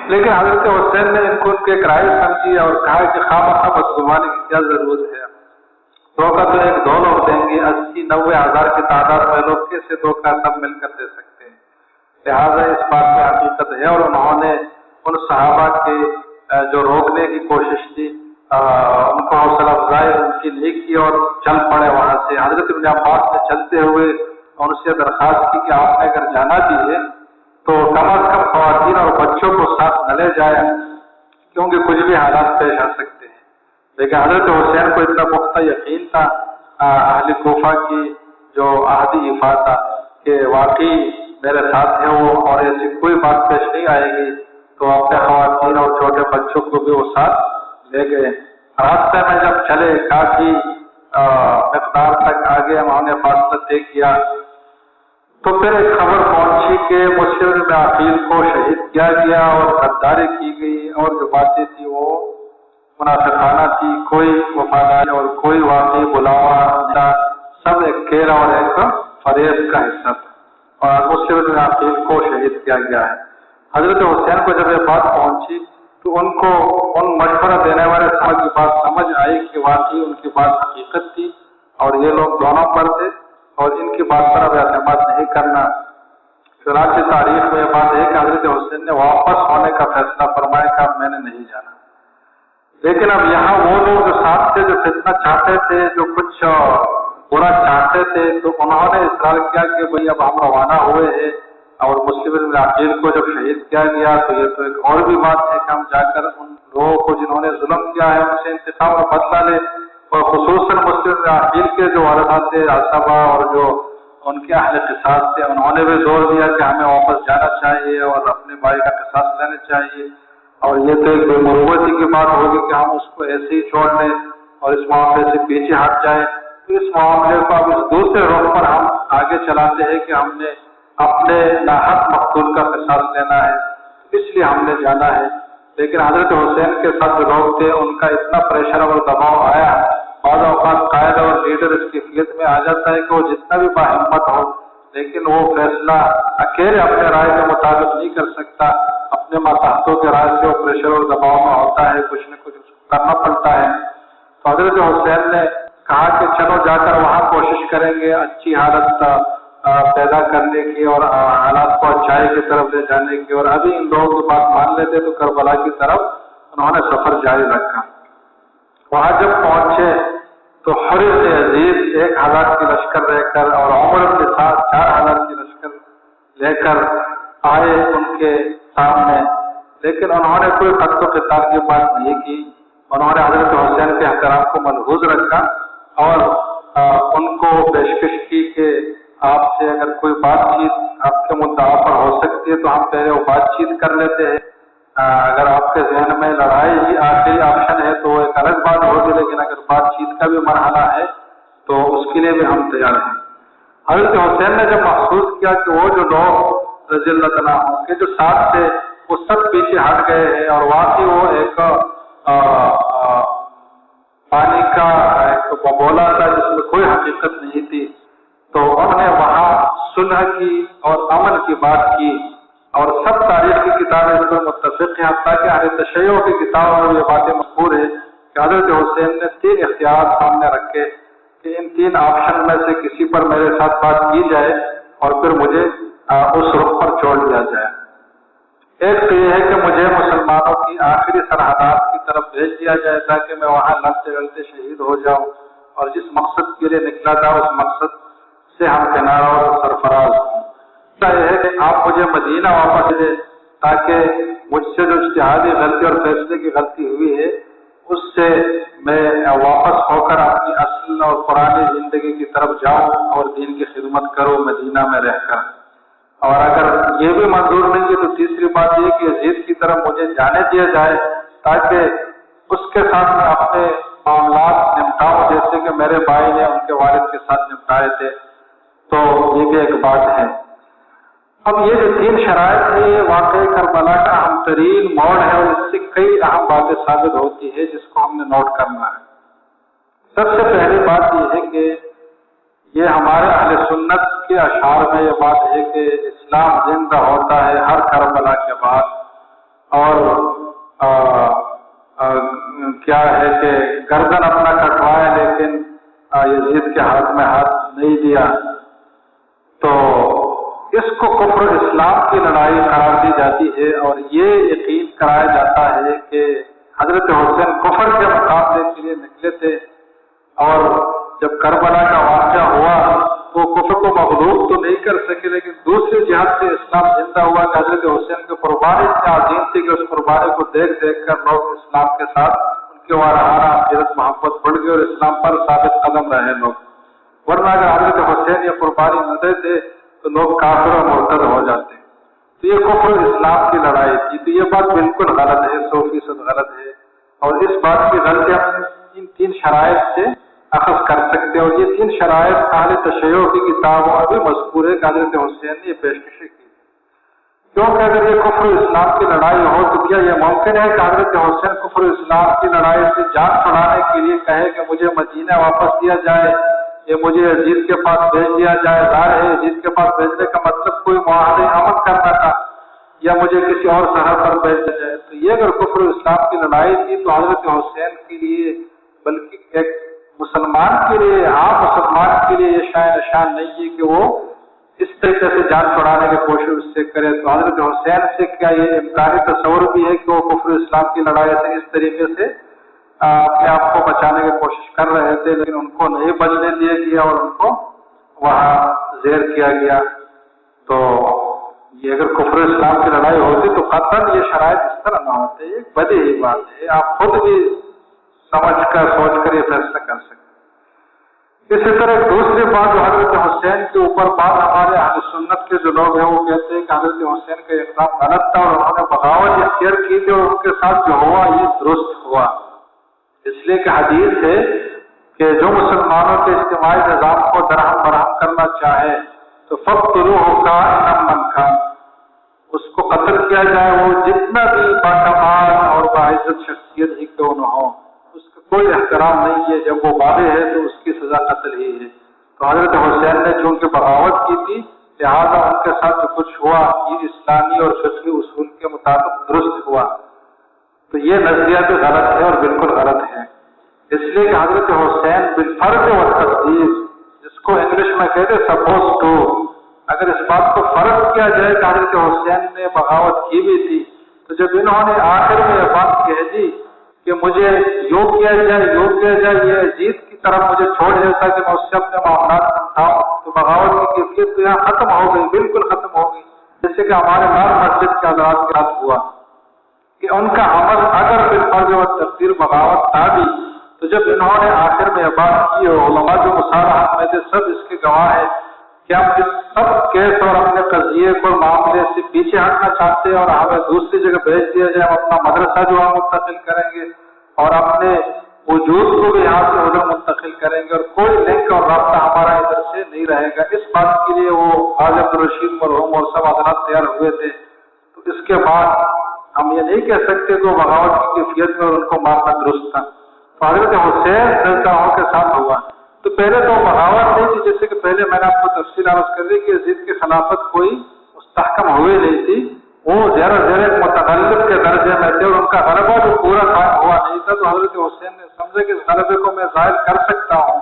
لیکن حضرت حسین نے ان کو ان کے ایک رائے سمجھی اور کہا کہ خواہ بدگمانی کی کیا ضرورت ہے، دھوکہ تو ایک دو لوگ دیں گے، 80-90 ہزار کی تعداد میں لوگ کیسے دھوکہ سب مل کر دے سکتے ہیں؟ لہٰذا اس بات میں حقیقت ہے، اور انہوں نے ان صحابہ کے جو روکنے کی کوشش کی ان کو حوصلہ افزائی ان کی نہیں کی اور چل پڑے وہاں سے۔ حضرت ابن عباس نے چلتے ہوئے ان سے درخواست کی کہ آپ نے اگر جانا بھی ہے تو کم از کم خواتین اور بچوں کو ساتھ نہ لے جائیں، کیونکہ کچھ بھی حالات پیش آ سکتے ہیں. لیکن حضرت حسین کو اتنا پختہ یقین تھا اہل کوفہ کی جو عہدی حفاظ تھا کہ واقعی میرے ساتھ ہے وہ اور ایسی کوئی بات پیش نہیں آئے گی، تو اپنے خواتین اور چھوٹے بچوں کو بھی وہ ساتھ لے گئے. راستے میں جب چلے کافی مقدار تک آگے انہوں نے فاصلہ طے کیا تو پھر ایک خبر پہنچی کہ مسلم بن عقیل کو شہید کیا گیا اور غداری کی گئی، اور جو باتیں تھی وہ منافقانہ تھی، کوئی وفاداری اور کوئی واقعی بلاوا، سب ایک کھیل اور ایک فریب کا حصہ تھا، اور مسلم بن عقیل کو شہید کیا گیا ہے. حضرت حسین کو جب یہ بات پہنچی تو ان کو ان مشورہ دینے والے صاحب کی بات سمجھ آئی کہ واقعی ان کی بات حقیقت تھی اور یہ لوگ دونوں پر تھے اور ان کی بات پر اب اعتماد نہیں کرنا. چنانچہ تاریخ میں یہ بات ہے کہ حضرت حسین نے واپس ہونے کا فیصلہ فرمایا کہ اب میں نے نہیں جانا. لیکن اب یہاں وہ لوگ جو ساتھ تھے، جو فتنہ چاہتے تھے، جو کچھ برا چاہتے تھے، تو انہوں نے اصرار کیا کہ بھئی اب ہم روانہ ہوئے ہیں اور مسلم بن عقیل کو جب شہید کیا گیا تو یہ تو ایک اور بھی بات ہے کہ ہم جا کر ان لوگوں کو جنہوں نے ظلم کیا ہے ان سے انتقام اور بدلہ لے. اور خصوصاً مسلم بن عقیل کے جو والدات تھے عصبہ اور جو ان کے اہل قصاص تھے، انہوں نے بھی زور دیا کہ ہمیں واپس جانا چاہیے اور اپنے بھائی کا قصاص لینا چاہیے، اور یہ تو ایک بے مروتی کی بات ہوگی کہ ہم اس کو ایسے ہی چھوڑ دیں اور اس معاملے سے پیچھے ہٹ جائیں. تو اس معاملے کو اب اس دوسرے رخ پر ہم آگے چلاتے ہیں کہ ہم نے اپنے ناحق مقتول کا قصاص لینا ہے، اس لیے ہم نے جانا ہے. لیکن حضرت حسین کے ساتھ جو لوگ تھے ان کا اتنا پریشر اور دباؤ آیا، بعض اوقات قائد اور لیڈر اس کیفیت میں آ جاتا ہے کہ وہ جتنا بھی باہمت ہو لیکن وہ فیصلہ اکیلے اپنے رائے کے مطابق نہیں کر سکتا، اپنے ماتحتوں کے رائے سے وہ پریشر اور دباؤ میں ہوتا ہے، کچھ نہ کچھ اس کو کرنا پڑتا ہے. تو حضرت حسین نے کہا کہ چلو جا کر وہاں کوشش کریں گے اچھی حالت پیدا کرنے کی اور حالات کو اچھائی کی طرف لے جانے کی، اور ابھی ان لوگوں کی بات مان لیتے تو کربلا کی طرف انہوں نے سفر جاری رکھا. وہاں جب پہنچے تو حرز عزیز 1000 کی لشکر لے کر اور عمر کے ساتھ 4000 کی لشکر لے کر آئے ان کے سامنے، لیکن انہوں نے کوئی خط و خطاب کی بات نہیں کی. انہوں نے حضرت حسین کے احترام کو ملحوظ رکھا اور ان کو پیشکش کی کہ آپ سے اگر کوئی بات چیت آپ کے مدعا پر ہو سکتی ہے تو ہم پہلے وہ بات چیت کر لیتے ہیں. اگر آپ کے ذہن میں لڑائی ہی آخری آپشن ہے تو ایک الگ بات ہوگی، لیکن اگر بات چیت کا بھی مرحلہ ہے تو اس کے لیے بھی ہم تیار ہیں. حضرت حسین نے جب محسوس کیا کہ وہ جو لوگ رضی اللہ تعالیٰ عنہ کے جو ساتھ تھے وہ سب پیچھے ہٹ گئے ہیں اور واقعی وہ ایک پانی کا ایک ببولا تھا جس میں کوئی حقیقت نہیں تھی، تو انہوں نے وہاں صلح کی اور امن کی بات کی. اور سب تاریخ کی کتابیں اس پر متفق ہیں، حتیٰ کہ اہل تشیع کی کتابوں میں یہ باتیں مشہور ہے کہ حضرت حسین نے 3 اختیارات سامنے رکھے کہ ان 3 آپشن میں سے کسی پر میرے ساتھ بات کی جائے اور پھر مجھے اس رخ پر چھوڑ دیا جائے. ایک تو یہ ہے کہ مجھے مسلمانوں کی آخری سرحدات کی طرف بھیج دیا جائے تاکہ میں وہاں لڑتے لڑتے شہید ہو جاؤں اور جس مقصد کے لیے نکلا تھا اس مقصد سے ہم کنارہ اور سرفراز ہوں. یہ ہے کہ آپ مجھے مدینہ واپس دیں تاکہ مجھ سے جو اجتہادی غلطی اور فیصلے کی غلطی ہوئی ہے اس سے میں واپس ہو کر اپنی اصل اور پرانی زندگی کی طرف جاؤں اور دین کی خدمت کروں مدینہ میں رہ کر. اور اگر یہ بھی منظور نہیں ہے تو تیسری بات یہ کہ یزید کی طرف مجھے جانے دیا جائے تاکہ اس کے ساتھ میں اپنے معاملات نمٹاؤں جیسے کہ میرے بھائی نے ان کے والد کے ساتھ نمٹائے تھے. تو یہ بھی ایک بات ہے. اب یہ جو 3 شرائط ہے یہ واقعی کربلا کا اہم ترین موڑ ہے اور اس سے کئی اہم باتیں ثابت ہوتی ہے جس کو ہم نے نوٹ کرنا ہے. سب سے پہلی بات یہ ہے کہ یہ ہمارے اہل سنت کے اشعار میں یہ بات ہے کہ اسلام زندہ ہوتا ہے ہر کربلا کے بعد، اور کیا ہے کہ گردن اپنا کٹوائے لیکن یزید کے ہاتھ میں ہاتھ نہیں دیا. تو اس کو کفر اسلام کی لڑائی قرار دی جاتی ہے اور یہ یقین کرایا جاتا ہے کہ حضرت حسین کفر کے مقابلے کے لیے نکلے تھے، اور جب کربلا کا واقعہ ہوا وہ کفر کو مغلوب تو نہیں کر سکے، لیکن دوسری جہت سے اسلام زندہ ہوا کہ حضرت حسین کی قربانی اتنی عظیم تھی کہ اس قربانی کو دیکھ دیکھ کر لوگ اسلام کے ساتھ ان کے وارہانہ عقیدت محبت بڑھ گئی اور اسلام پر ثابت قدم رہے لوگ، ورنہ اگر حضرت حسین یہ قربانی نہ دیتے تو لوگ کافر اور مرتد ہو جاتے۔ تو یہ کفر اسلام کی لڑائی تھی، تو یہ بات بالکل غلط ہے، 100% غلط ہے، اور اس بات کی غلطی ہم ان 3 شرائط سے اخذ کر سکتے ہیں، اور یہ 3 شرائط اہل تشیع کی کتابوں میں بھی مذکور ہے کہ حضرت حسین نے یہ پیشکشیں کی، کیونکہ اگر یہ کفر اسلام کی لڑائی ہو تو کیا یہ ممکن ہے کہ حضرت حسین کفر اسلام کی لڑائی سے جان چھڑانے کے لیے کہے کہ مجھے مدینہ واپس دیا جائے یا مجھے یزید کے پاس بھیج دیا جائے؟ ظاہر ہے یزید کے پاس بھیجنے کا مطلب کوئی معاہدے عمل کرنا تھا، یا مجھے کسی اور سرحد پر بھیج دیا جائے۔ تو یہ اگر کفر اسلام کی لڑائی تھی تو حضرت حسین کے لیے، بلکہ ایک مسلمان کے لیے، عام مسلمان کے لیے یہ شائع نشان نہیں ہے کہ وہ اس طریقے سے جان چھڑانے کی کوشش اس سے کرے۔ تو حضرت حسین سے کیا یہ امکانی تصور بھی ہے کہ وہ کفر اسلام کی لڑائی سے اس طریقے سے اپنے آپ کو بچانے کی کوشش کر رہے تھے، لیکن ان کو نہیں بچنے دیا گیا اور ان کو وہاں زیر کیا گیا۔ تو یہ اگر کفر اسلام کی لڑائی ہوتی تو قطعاً یہ شرائط اس طرح نہ ہوتے، ایک بدی ہی بات ہے، آپ خود بھی سمجھ کر سوچ کر یہ فیصلہ کر سکتے۔ اسی طرح ایک دوسری بات جو حضرت حسین کے اوپر بعض ہمارے اہل سنت کے جو لوگ ہیں وہ کہتے ہیں کہ حضرت حسین کا اقدام غلط تھا اور انہوں نے بغاوت اختیار کی تھی اور ان کے ساتھ جو ہوا یہ درست ہوا، اس لیے کہ حدیث ہے کہ جو مسلمانوں کے اجتماعی نظام کو درہم برہم کرنا چاہے تو فَقْتُلُوهُ كَائِنًا مَنْ كَانَ، اس کو قتل کیا جائے وہ جتنا بھی باکمال اور باعزت شخصیت ہی کیوں نہ ہو، اس کا کوئی احترام نہیں ہے، جب وہ بالغ ہے تو اس کی سزا قتل ہی ہے۔ تو حضرت حسین نے چونکہ بغاوت کی تھی لہٰذا ان کے ساتھ جو کچھ ہوا یہ اسلامی اور فقہی اصول کے مطابق درست ہوا۔ تو یہ نظریہ بھی غلط ہے اور بالکل غلط ہے، اس لیے کہ حضرت حسین بالفرض و تصدیق، جس کو انگلش میں کہتے سپوز ٹو، اگر اس بات کو فرض کیا جائے کہ حضرت حسین نے بغاوت کی بھی تھی تو جب انہوں نے آخر میں یہ بات کہہ دی کہ مجھے یوں کیا جائے یہ یزید کی طرف مجھے چھوڑ دیتا کہ میں اس سے اپنے معاملات سمجھاؤں، تو بغاوت کی کیفیت تو یہاں ختم ہو گئی، بالکل ختم ہو گئی، جیسے کہ ہمارے لال مسجد کے حضرات کے ساتھ ہوا کہ ان کا عمل اگر بالفرض و تقدیر بغاوت تھا بھی، تو جب انہوں نے آخر میں یہ بات کی اور علماء جو مصالحت میں تھے سب اس کے گواہ ہیں کہ ہم اس سب کیس اور اپنے قضیے کو معاملے سے پیچھے ہٹنا چاہتے ہیں اور ہمیں دوسری جگہ بھیج دیا جائے، ہم اپنا مدرسہ جو ہے منتقل کریں گے اور اپنے وجود کو بھی یہاں سے ادھر منتقل کریں گے اور کوئی لنک اور رابطہ ہمارا ادھر سے نہیں رہے گا۔ اس بات کے لیے وہ حاجی عبدالرشید مرحوم اور سب حضرات تیار ہوئے تھے۔ تو اس کے بعد ہم یہ نہیں کہہ سکتے کہ وہ بغاوت کی کیفیت میں ان کو مارنا درست تھا۔ تو حضرت حسین رضاؤں کے ساتھ ہوا تو پہلے تو بغاوت نہیں تھی، جیسے کہ پہلے میں نے آپ کو تفصیل عرض کر دی کہ یزید کی خلافت کوئی مستحکم ہوئی نہیں تھی، وہ زیر ایک متغلب کے درجے میں تھے اور ان کا غلبہ جو پورا قائم ہوا نہیں تھا، تو حضرت حسین نے سمجھا کہ اس غلبے کو میں ظاہر کر سکتا ہوں،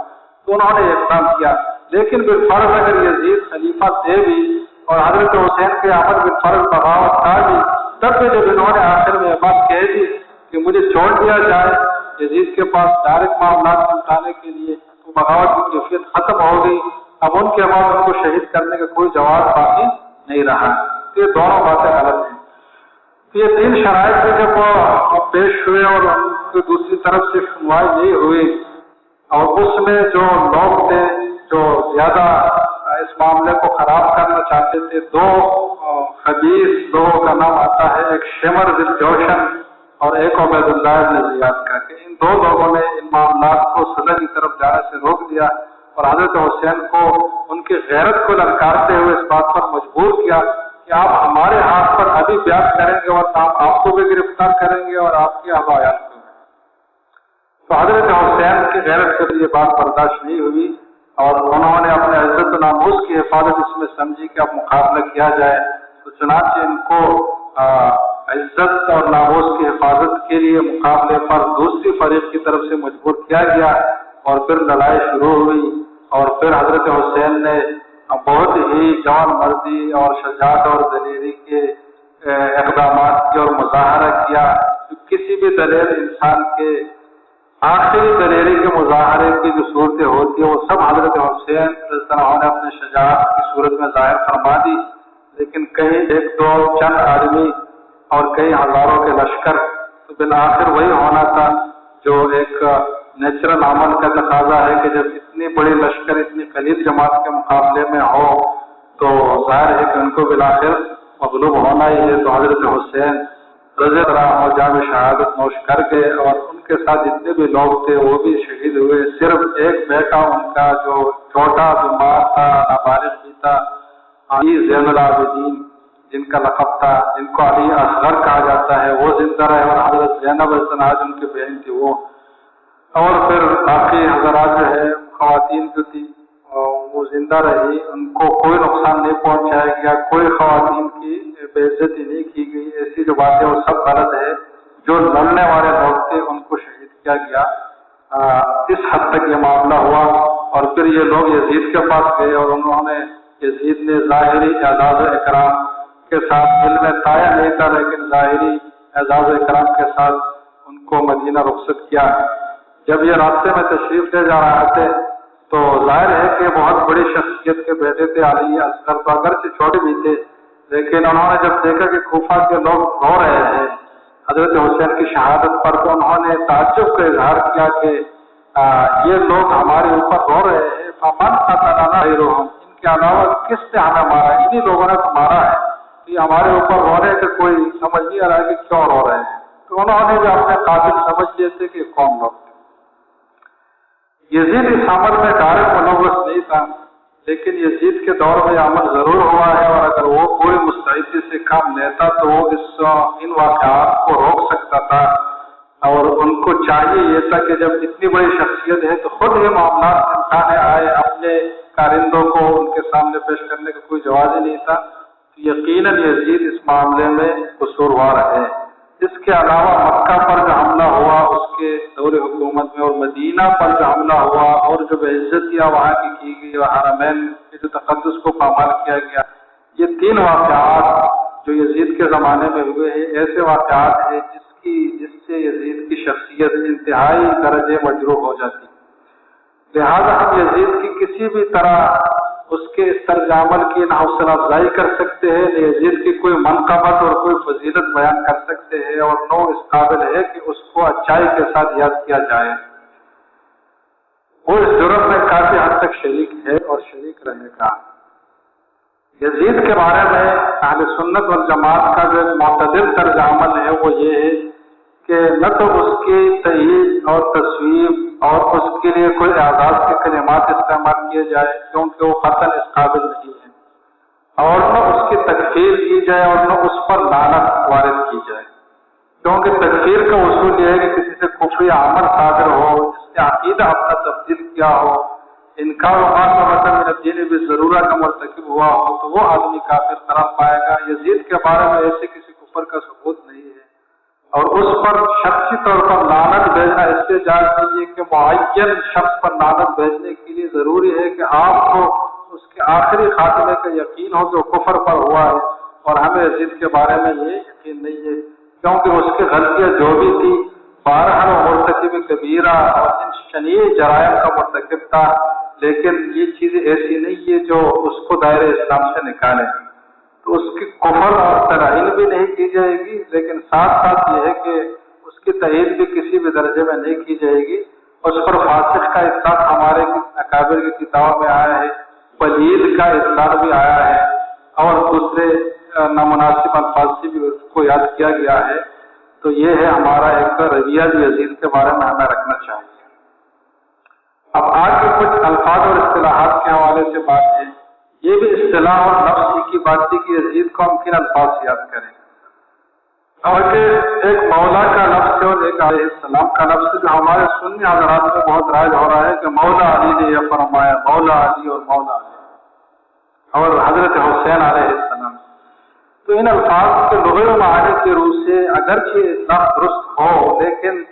تو انہوں نے اقدام کیا۔ لیکن بالفرض اگر یزید خلیفہ تھے بھی اور حضرت حسین کے عمل بالفرض بغاوت تھا بھی، تب بھی جب انہوں نے آخر میں یہ بات کہہ دی کہ مجھے چھوڑ دیا جائے یزید کے پاس ڈائریکٹ معاملات سمجھانے کے لیے، تو بغاوت کی کیفیت ختم ہو گئی، اب ان کے بعد ان کو شہید کرنے کا کوئی جواز باقی نہیں رہا۔ یہ دونوں باتیں غلط ہیں۔ یہ 3 شرائط سے جب وہ پیش ہوئے اور ان کی دوسری طرف سے سنوائی نہیں ہوئی اور اس میں جو لوگ تھے جو زیادہ اس معاملے کو خراب کرنا چاہتے تھے، 2 خبیث لوگوں کا نام آتا ہے، ایک شمر ذی الجوشن اور ایک عبید اللہ بن زیاد کا، کہ ان 2 لوگوں نے ان معاملات کو صدر کی طرف جانے سے روک دیا اور حضرت حسین کو ان کی غیرت کو للکارتے ہوئے اس بات پر مجبور کیا کہ آپ ہمارے ہاتھ پر ابھی بیعت کریں گے اور ہم آپ کو بھی گرفتار کریں گے اور آپ کی حوایات کو۔ تو حضرت حسین کی غیرت کو یہ بات برداشت نہیں ہوئی اور انہوں نے اپنے عزت و ناموس کی حفاظت اس میں سمجھی کہ اب مقابلہ کیا جائے، تو چنانچہ ان کو عزت اور ناموس کی حفاظت کے لیے مقابلے پر دوسری فریق کی طرف سے مجبور کیا گیا اور پھر لڑائی شروع ہوئی اور پھر حضرت حسین نے بہت ہی جوان مردی اور شجاعت اور دلیری کے اقدامات کی اور مظاہرہ کیا، کسی بھی دلیر انسان کے آخری دلیری کے مظاہرے کی جو صورتیں ہوتی ہیں وہ سب حضرت حسین رضی اللہ عنہ نے اپنے شجاعت کی صورت میں ظاہر فرما دی، لیکن کہیں ایک دو چند آدمی اور کئی ہزاروں کے لشکر، تو بالآخر وہی ہونا تھا جو ایک نیچرل عمل کا تقاضا ہے کہ جب اتنی بڑی لشکر اتنی قلیل جماعت کے مقابلے میں ہو تو ظاہر ہے کہ ان کو بالآخر مغلوب ہونا ہی ہے۔ تو حضرت حسین رضی اللہ عنہ جام شہادت نوش کر گئے اور ان کے ساتھ جتنے بھی لوگ تھے وہ بھی شہید ہوئے۔ صرف ایک بیٹا ان کا جو چھوٹا بیمار تھا، نابالغ بھی تھا، علی زین العابدین جن کا لقب تھا، جن کو علی اصغر کہا جاتا ہے، وہ زندہ رہے، اور حضرت زینب الزناج ان کی بہن تھی وہ، اور پھر باقی حضرات جو ہے خواتین جو تھی وہ زندہ رہی، ان کو کوئی نقصان نہیں پہنچایا گیا، کوئی خواتین کی بے عزتی نہیں کی گئی۔ ایسی جو باتیں وہ سب غلط ہے۔ جو لڑنے والے لوگ تھے ان کو شہید کیا گیا۔ اس حد تک یہ معاملہ ہوا، اور پھر یہ لوگ یزید کے پاس گئے اور انہوں نے، یزید نے ظاہری اعزاز و اکرام کے ساتھ، دل میں تایا نہیں تھا لیکن ظاہری اعزاز و اکرام کے ساتھ ان کو مدینہ رخصت کیا۔ جب یہ راستے میں تشریف لے جا رہے تھے تو ظاہر ہے کہ بہت بڑی شخصیت کے بیٹے تھے علی اصغر، تو اگرچہ چھوٹے بھی تھے لیکن انہوں نے جب دیکھا کہ کوفہ کے لوگ رو رہے ہیں حضرت حسین کی شہادت پر، تو انہوں نے تعجب کا اظہار کیا کہ یہ لوگ ہمارے اوپر رو رہے ہیں، فمن قتلنا غیرہم، ان کے علاوہ کس نے ہمیں مارا، انہی لوگوں نے تو مارا ہے، تو یہ ہمارے اوپر رو رہے کہ کوئی سمجھ نہیں آ رہا ہے کہ کیوں رو رہے ہیں۔ تو انہوں نے بھی اپنے قاتل سمجھ لیے تھے کہ کون لوگ تھے۔ یزید اس عمل میں ڈائریکٹ ملوث نہیں تھا، لیکن یزید کے دور میں عمل ضرور ہوا ہے، اور اگر وہ پوری مستعدی سے کام لیتا تو وہ ان واقعات کو روک سکتا تھا، اور ان کو چاہیے یہ تھا کہ جب اتنی بڑی شخصیت ہے تو خود یہ معاملات سمجھانے آئے، اپنے کارندوں کو ان کے سامنے پیش کرنے کا کوئی جواز ہی نہیں تھا۔ یقیناً یزید اس معاملے میں قصوروار ہے۔ اس کے علاوہ مکہ پر جو حملہ ہوا اس کے دور حکومت میں، اور مدینہ پر جو حملہ ہوا اور جو بے عزتیاں وہاں کی گئی، اور حرمین کے جو تقدس کو پامال کیا گیا، یہ تین واقعات جو یزید کے زمانے میں ہوئے ہیں ایسے واقعات ہیں جس سے یزید کی شخصیت انتہائی درجے مجروح ہو جاتی ہے۔ لہذا ہم یزید کی کسی بھی طرح اس کے اس طرز عمل کی نہ حوصلہ افزائی کر سکتے ہیں، نہ یزید کی کوئی منقبت اور کوئی فضیلت بیان کر سکتے ہیں، اور نو اس قابل ہے کہ اس کو اچائی کے ساتھ یاد کیا جائے۔ وہ اس جرم میں کافی حد تک شریک ہے اور شریک رہے گا۔ یزید کے بارے میں اہل سنت والجماعت کا جو ایک معتدل طرز عمل ہے وہ یہ ہے کہ نہ تو اس کی تائید اور تصویب اور اس کے لیے کوئی اعزاز کے کلمات استعمال کیے جائے کیونکہ وہ قطعاً اس قابل نہیں ہے، اور نہ اس کی تکفیر کی جائے اور نہ اس پر لعنت وارد کی جائے، کیونکہ تکفیر کا اصول یہ ہے کہ کسی سے کفری عمل صادر ہو، جس نے عقیدہ اپنا تبدیل کیا ہو، انکار و معصومۃ من الدین بالضرورہ کا مرتکب ہوا ہو، تو وہ آدمی کافر قرار پائے گا۔ یزید کے بارے میں ایسے کسی کفر کا ثبوت نہیں ہے، اور اس پر شخصی طور پر لعنت بھیجنا اس سے جائز نہیں ہے کہ معین شخص پر لعنت بھیجنے کے لیے ضروری ہے کہ آپ کو اس کے آخری خاتمے کا یقین ہو جو کفر پر ہوا ہے، اور ہمیں یزید کے بارے میں یہ یقین نہیں ہے، کیونکہ اس کی غلطیاں جو بھی تھی بہرحال مرتکب کبیرہ اور ان شنیع جرائم کا مرتکب تھا، لیکن یہ چیزیں ایسی نہیں ہے جو اس کو دائرہ اسلام سے نکالے، تو اس کی کفر اور ترہین بھی نہیں کی جائے گی، لیکن ساتھ ساتھ یہ ہے کہ اس کی تائید بھی کسی بھی درجے میں نہیں کی جائے گی۔ اس پر فاسق کا اطلاق ہمارے اکابر کی کتابوں میں آیا ہے، پلید کا اطلاق بھی آیا ہے، اور دوسرے نامناسب الفاظ سے بھی اس کو یاد کیا گیا ہے۔ تو یہ ہے ہمارا ایک رویہ جو یزید کے بارے میں ہمیں رکھنا چاہیے۔ اب آج کے کچھ الفاظ اور اصطلاحات کے حوالے سے بات ہے۔ یہ بھی اصطلاح اور لفظ کی بات تھی کہ یزید کو ہم کن الفاظ سے یاد کریں، اور کہ ایک مولا کا لفظ ہے اور ایک علیہ السلام کا لفظ ہے، جو ہمارے سنی حضرات میں بہت رائج ہو رہا ہے کہ مولا علی نے یہ فرمایا، مولا علی اور مولا علی اور حضرت حسین علیہ السلام۔ تو ان الفاظ کے لغوی معنی کی روح سے اگرچہ لفظ درست ہو، لیکن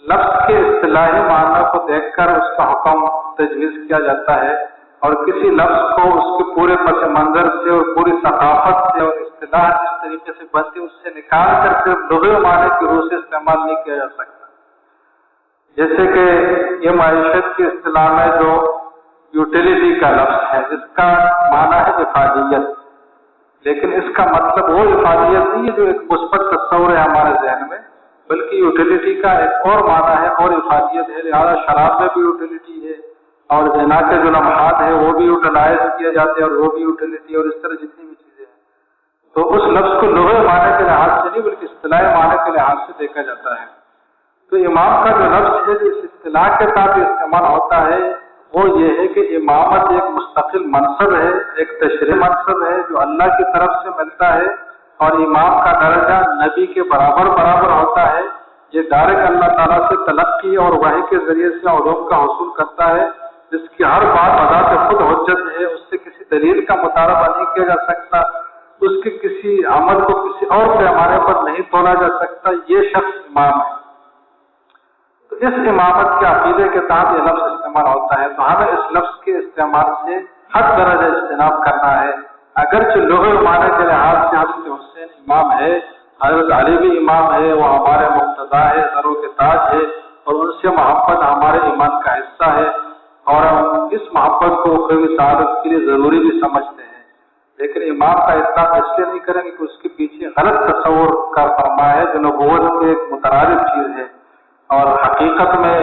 لفظ کے اصطلاحی معنی کو دیکھ کر اس کا حکم تجویز کیا جاتا ہے، اور کسی لفظ کو اس کے پورے پس منظر سے اور پوری ثقافت سے اور اصطلاح جس طریقے سے بنتی اس سے نکال کر صرف لغوی معنی کی روح سے استعمال نہیں کیا جا سکتا۔ جیسے کہ یہ معیشت کی اصطلاح میں جو یوٹیلیٹی کا لفظ ہے، اس کا معنی ہے افادیت، لیکن اس کا مطلب وہ افادیت نہیں ہے جو ایک مثبت تصور ہے ہمارے ذہن میں، بلکہ یوٹیلیٹی کا ایک اور معنی ہے اور افادیت ہے۔ لہٰذا شراب میں بھی یوٹیلیٹی ہے، اور زنا کے جو لمحات ہیں وہ بھی یوٹیلائز کیے جاتے ہیں، اور وہ بھی یوٹیلیٹی، اور اس طرح جتنی بھی چیزیں ہیں۔ تو اس لفظ کو لغوی معنی کے لحاظ سے نہیں بلکہ اصطلاحی معنی کے لحاظ سے دیکھا جاتا ہے۔ تو امام کا جو لفظ ہے جو اس اصطلاح کے ساتھ استعمال ہوتا ہے وہ یہ ہے کہ امامت ایک مستقل منصب ہے، ایک تشریعی منصب ہے جو اللہ کی طرف سے ملتا ہے، اور امام کا درجہ نبی کے برابر ہوتا ہے۔ یہ ڈائریکٹ اللہ تعالیٰ سے تلقی اور وحی کے ذریعے سے علوم کا حصول کرتا ہے، جس کی ہر بات بذات خود حجت ہے، اس سے کسی دلیل کا مطالبہ نہیں کیا جا سکتا، اس کے کسی عمل کو کسی اور پیمانے پر نہیں تولا جا سکتا۔ یہ شخص امام ہے۔ تو اس امامت کے عقیدے کے تحت یہ لفظ استعمال ہوتا ہے، تو ہمیں اس لفظ کے استعمال سے حد درجہ اجتناب کرنا ہے۔ اگرچہ لغوی معنی کے لحاظ سے حضرت حسین امام ہے، حضرت علی بھی امام ہے، وہ ہمارے مقتدا ہے، سروں کے تاج ہے، اور ان سے محبت ہمارے ایمان کا حصہ ہے، اور ہم اس محبت کو اخروی سعادت کے لیے ضروری بھی سمجھتے ہیں۔ لیکن امام کا اطلاق اس لیے نہیں کریں گے کہ اس کے پیچھے غلط تصور کا فرما ہے جو نبوت کے ایک مترادف چیز ہے، اور حقیقت میں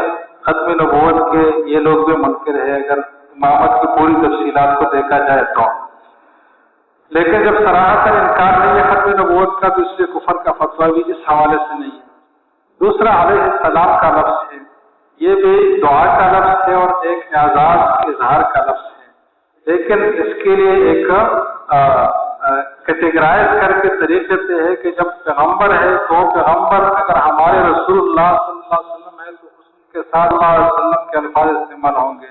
ختم نبوت کے یہ لوگ بھی منکر ہے اگر امامت کی پوری تفصیلات کو دیکھا جائے تو۔ لیکن جب صراحتاً انکار نہیں ہے ختم نبوت کا تو اس لیے کفر کا فتویٰ بھی اس حوالے سے نہیں ہے۔ دوسرا علیہ السلام کا لفظ ہے، یہ بھی دعا کا لفظ ہے اور ایک اعزاز اظہار کا لفظ ہے، لیکن اس کے لیے ایک کیٹیگرائز کر کے طریقے سے ہے کہ جب پیغمبر ہے تو پیغمبر اگر ہمارے رسول اللہ صلی اللہ علیہ وسلم ہے تو اس کے ساتھ اللہ علیہ وسلم کے الفاظ استعمال ہوں گے،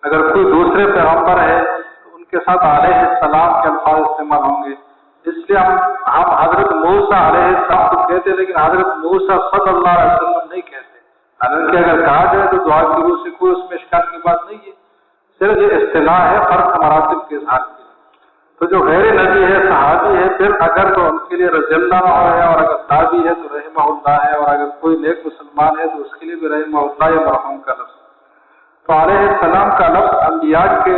اگر کوئی دوسرے پیغمبر ہے تو ان کے ساتھ علیہ السلام کے الفاظ استعمال ہوں گے۔ اس لیے ہم حضرت موسیٰ علیہ السلام کو کہتے ہیں لیکن حضرت موسیٰ صلی اللہ علیہ وسلم نہیں کہتے، حالانکہ اگر کہا جائے تو دعا کی روح سے کوئی اس میں اشکال کی بات نہیں ہے، صرف یہ اصطلاح ہے فرق مراتب کے اظہار کی۔ تو جو غیر نبی ہے، صحابی ہے، پھر اگر تو ان کے لیے رضی اللہ عنہ ہے، اور اگر تابعی ہے تو رحمہ اللہ ہے، اور اگر کوئی نیک مسلمان ہے تو اس کے لیے بھی رحمہ اللہ یا مرحوم کا لفظ۔ تو علیہ السلام کا لفظ انبیاء کے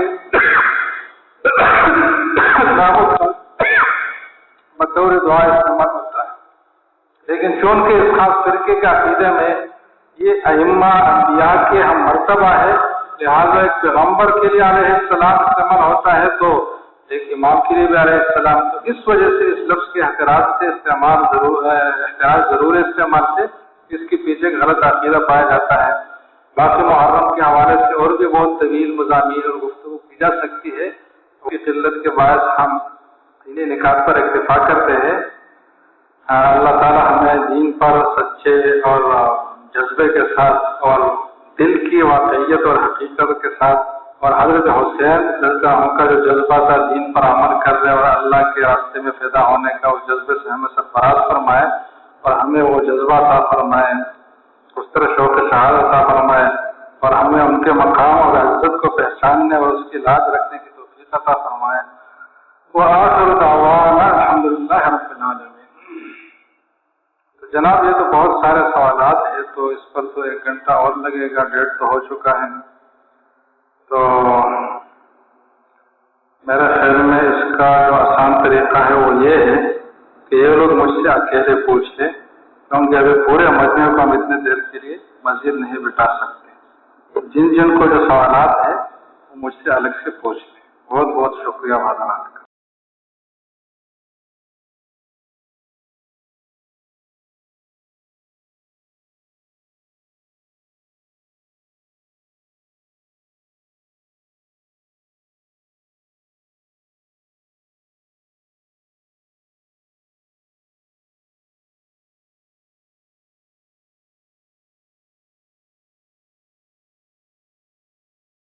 بطور دعا استعمال ہوتا ہے، لیکن چونکہ اس خاص فرقے کے عقیدے میں یہ ائمہ انبیاء کے ہم مرتبہ ہے، لہٰذا ایک پیغمبر کے لیے علیہ السلام استعمال ہوتا ہے تو ایک امام کے لیے بھی علیہ السلام، تو اس وجہ سے اس لفظ کے احتراز سے احتراز ضرور استعمال سے اس کے پیچھے غلط عقیدہ پایا جاتا ہے۔ باقی محرم کے حوالے سے اور بھی بہت طویل مضامین اور گفتگو کی جا سکتی ہے، اس کی قلت کے باعث ہم انہیں نکات پر اکتفا کرتے ہیں۔ اللہ تعالیٰ ہمیں دین پر سچے اور جذبے کے ساتھ اور دل کی واقعیت اور حقیقت کے ساتھ، اور حضرت حسین کا جو جذبہ تھا دین پر عمل کر رہے اور اللہ کے راستے میں فدا ہونے کا اس جذبے سے ہمیں سرفراز فرمائے، اور ہمیں وہ جذبہ عطا فرمائے، اس طرح شوق شہادت عطا فرمائے، اور ہمیں ان کے مقام اور عزت کو پہچاننے اور اس کی لاج رکھنے کی توفیق عطا فرمائے۔ وآخر دعوانا الحمدللہ رب العالمین۔ تو جناب یہ تو بہت سارے سوالات ہیں، تو اس پر تو 1 گھنٹہ اور لگے گا، 1:30 تو ہو چکا ہے، تو میرے خیال میں اس کا جو آسان طریقہ ہے وہ یہ ہے کہ یہ لوگ مجھ سے اکیلے پوچھ لیں، کیونکہ ابھی پورے مجمع کو ہم اتنے دیر کے لیے مزید نہیں بٹا سکتے۔ جن کو جو سوالات ہیں وہ مجھ سے الگ سے پوچھ لیں۔ بہت بہت شکریہ حضرات۔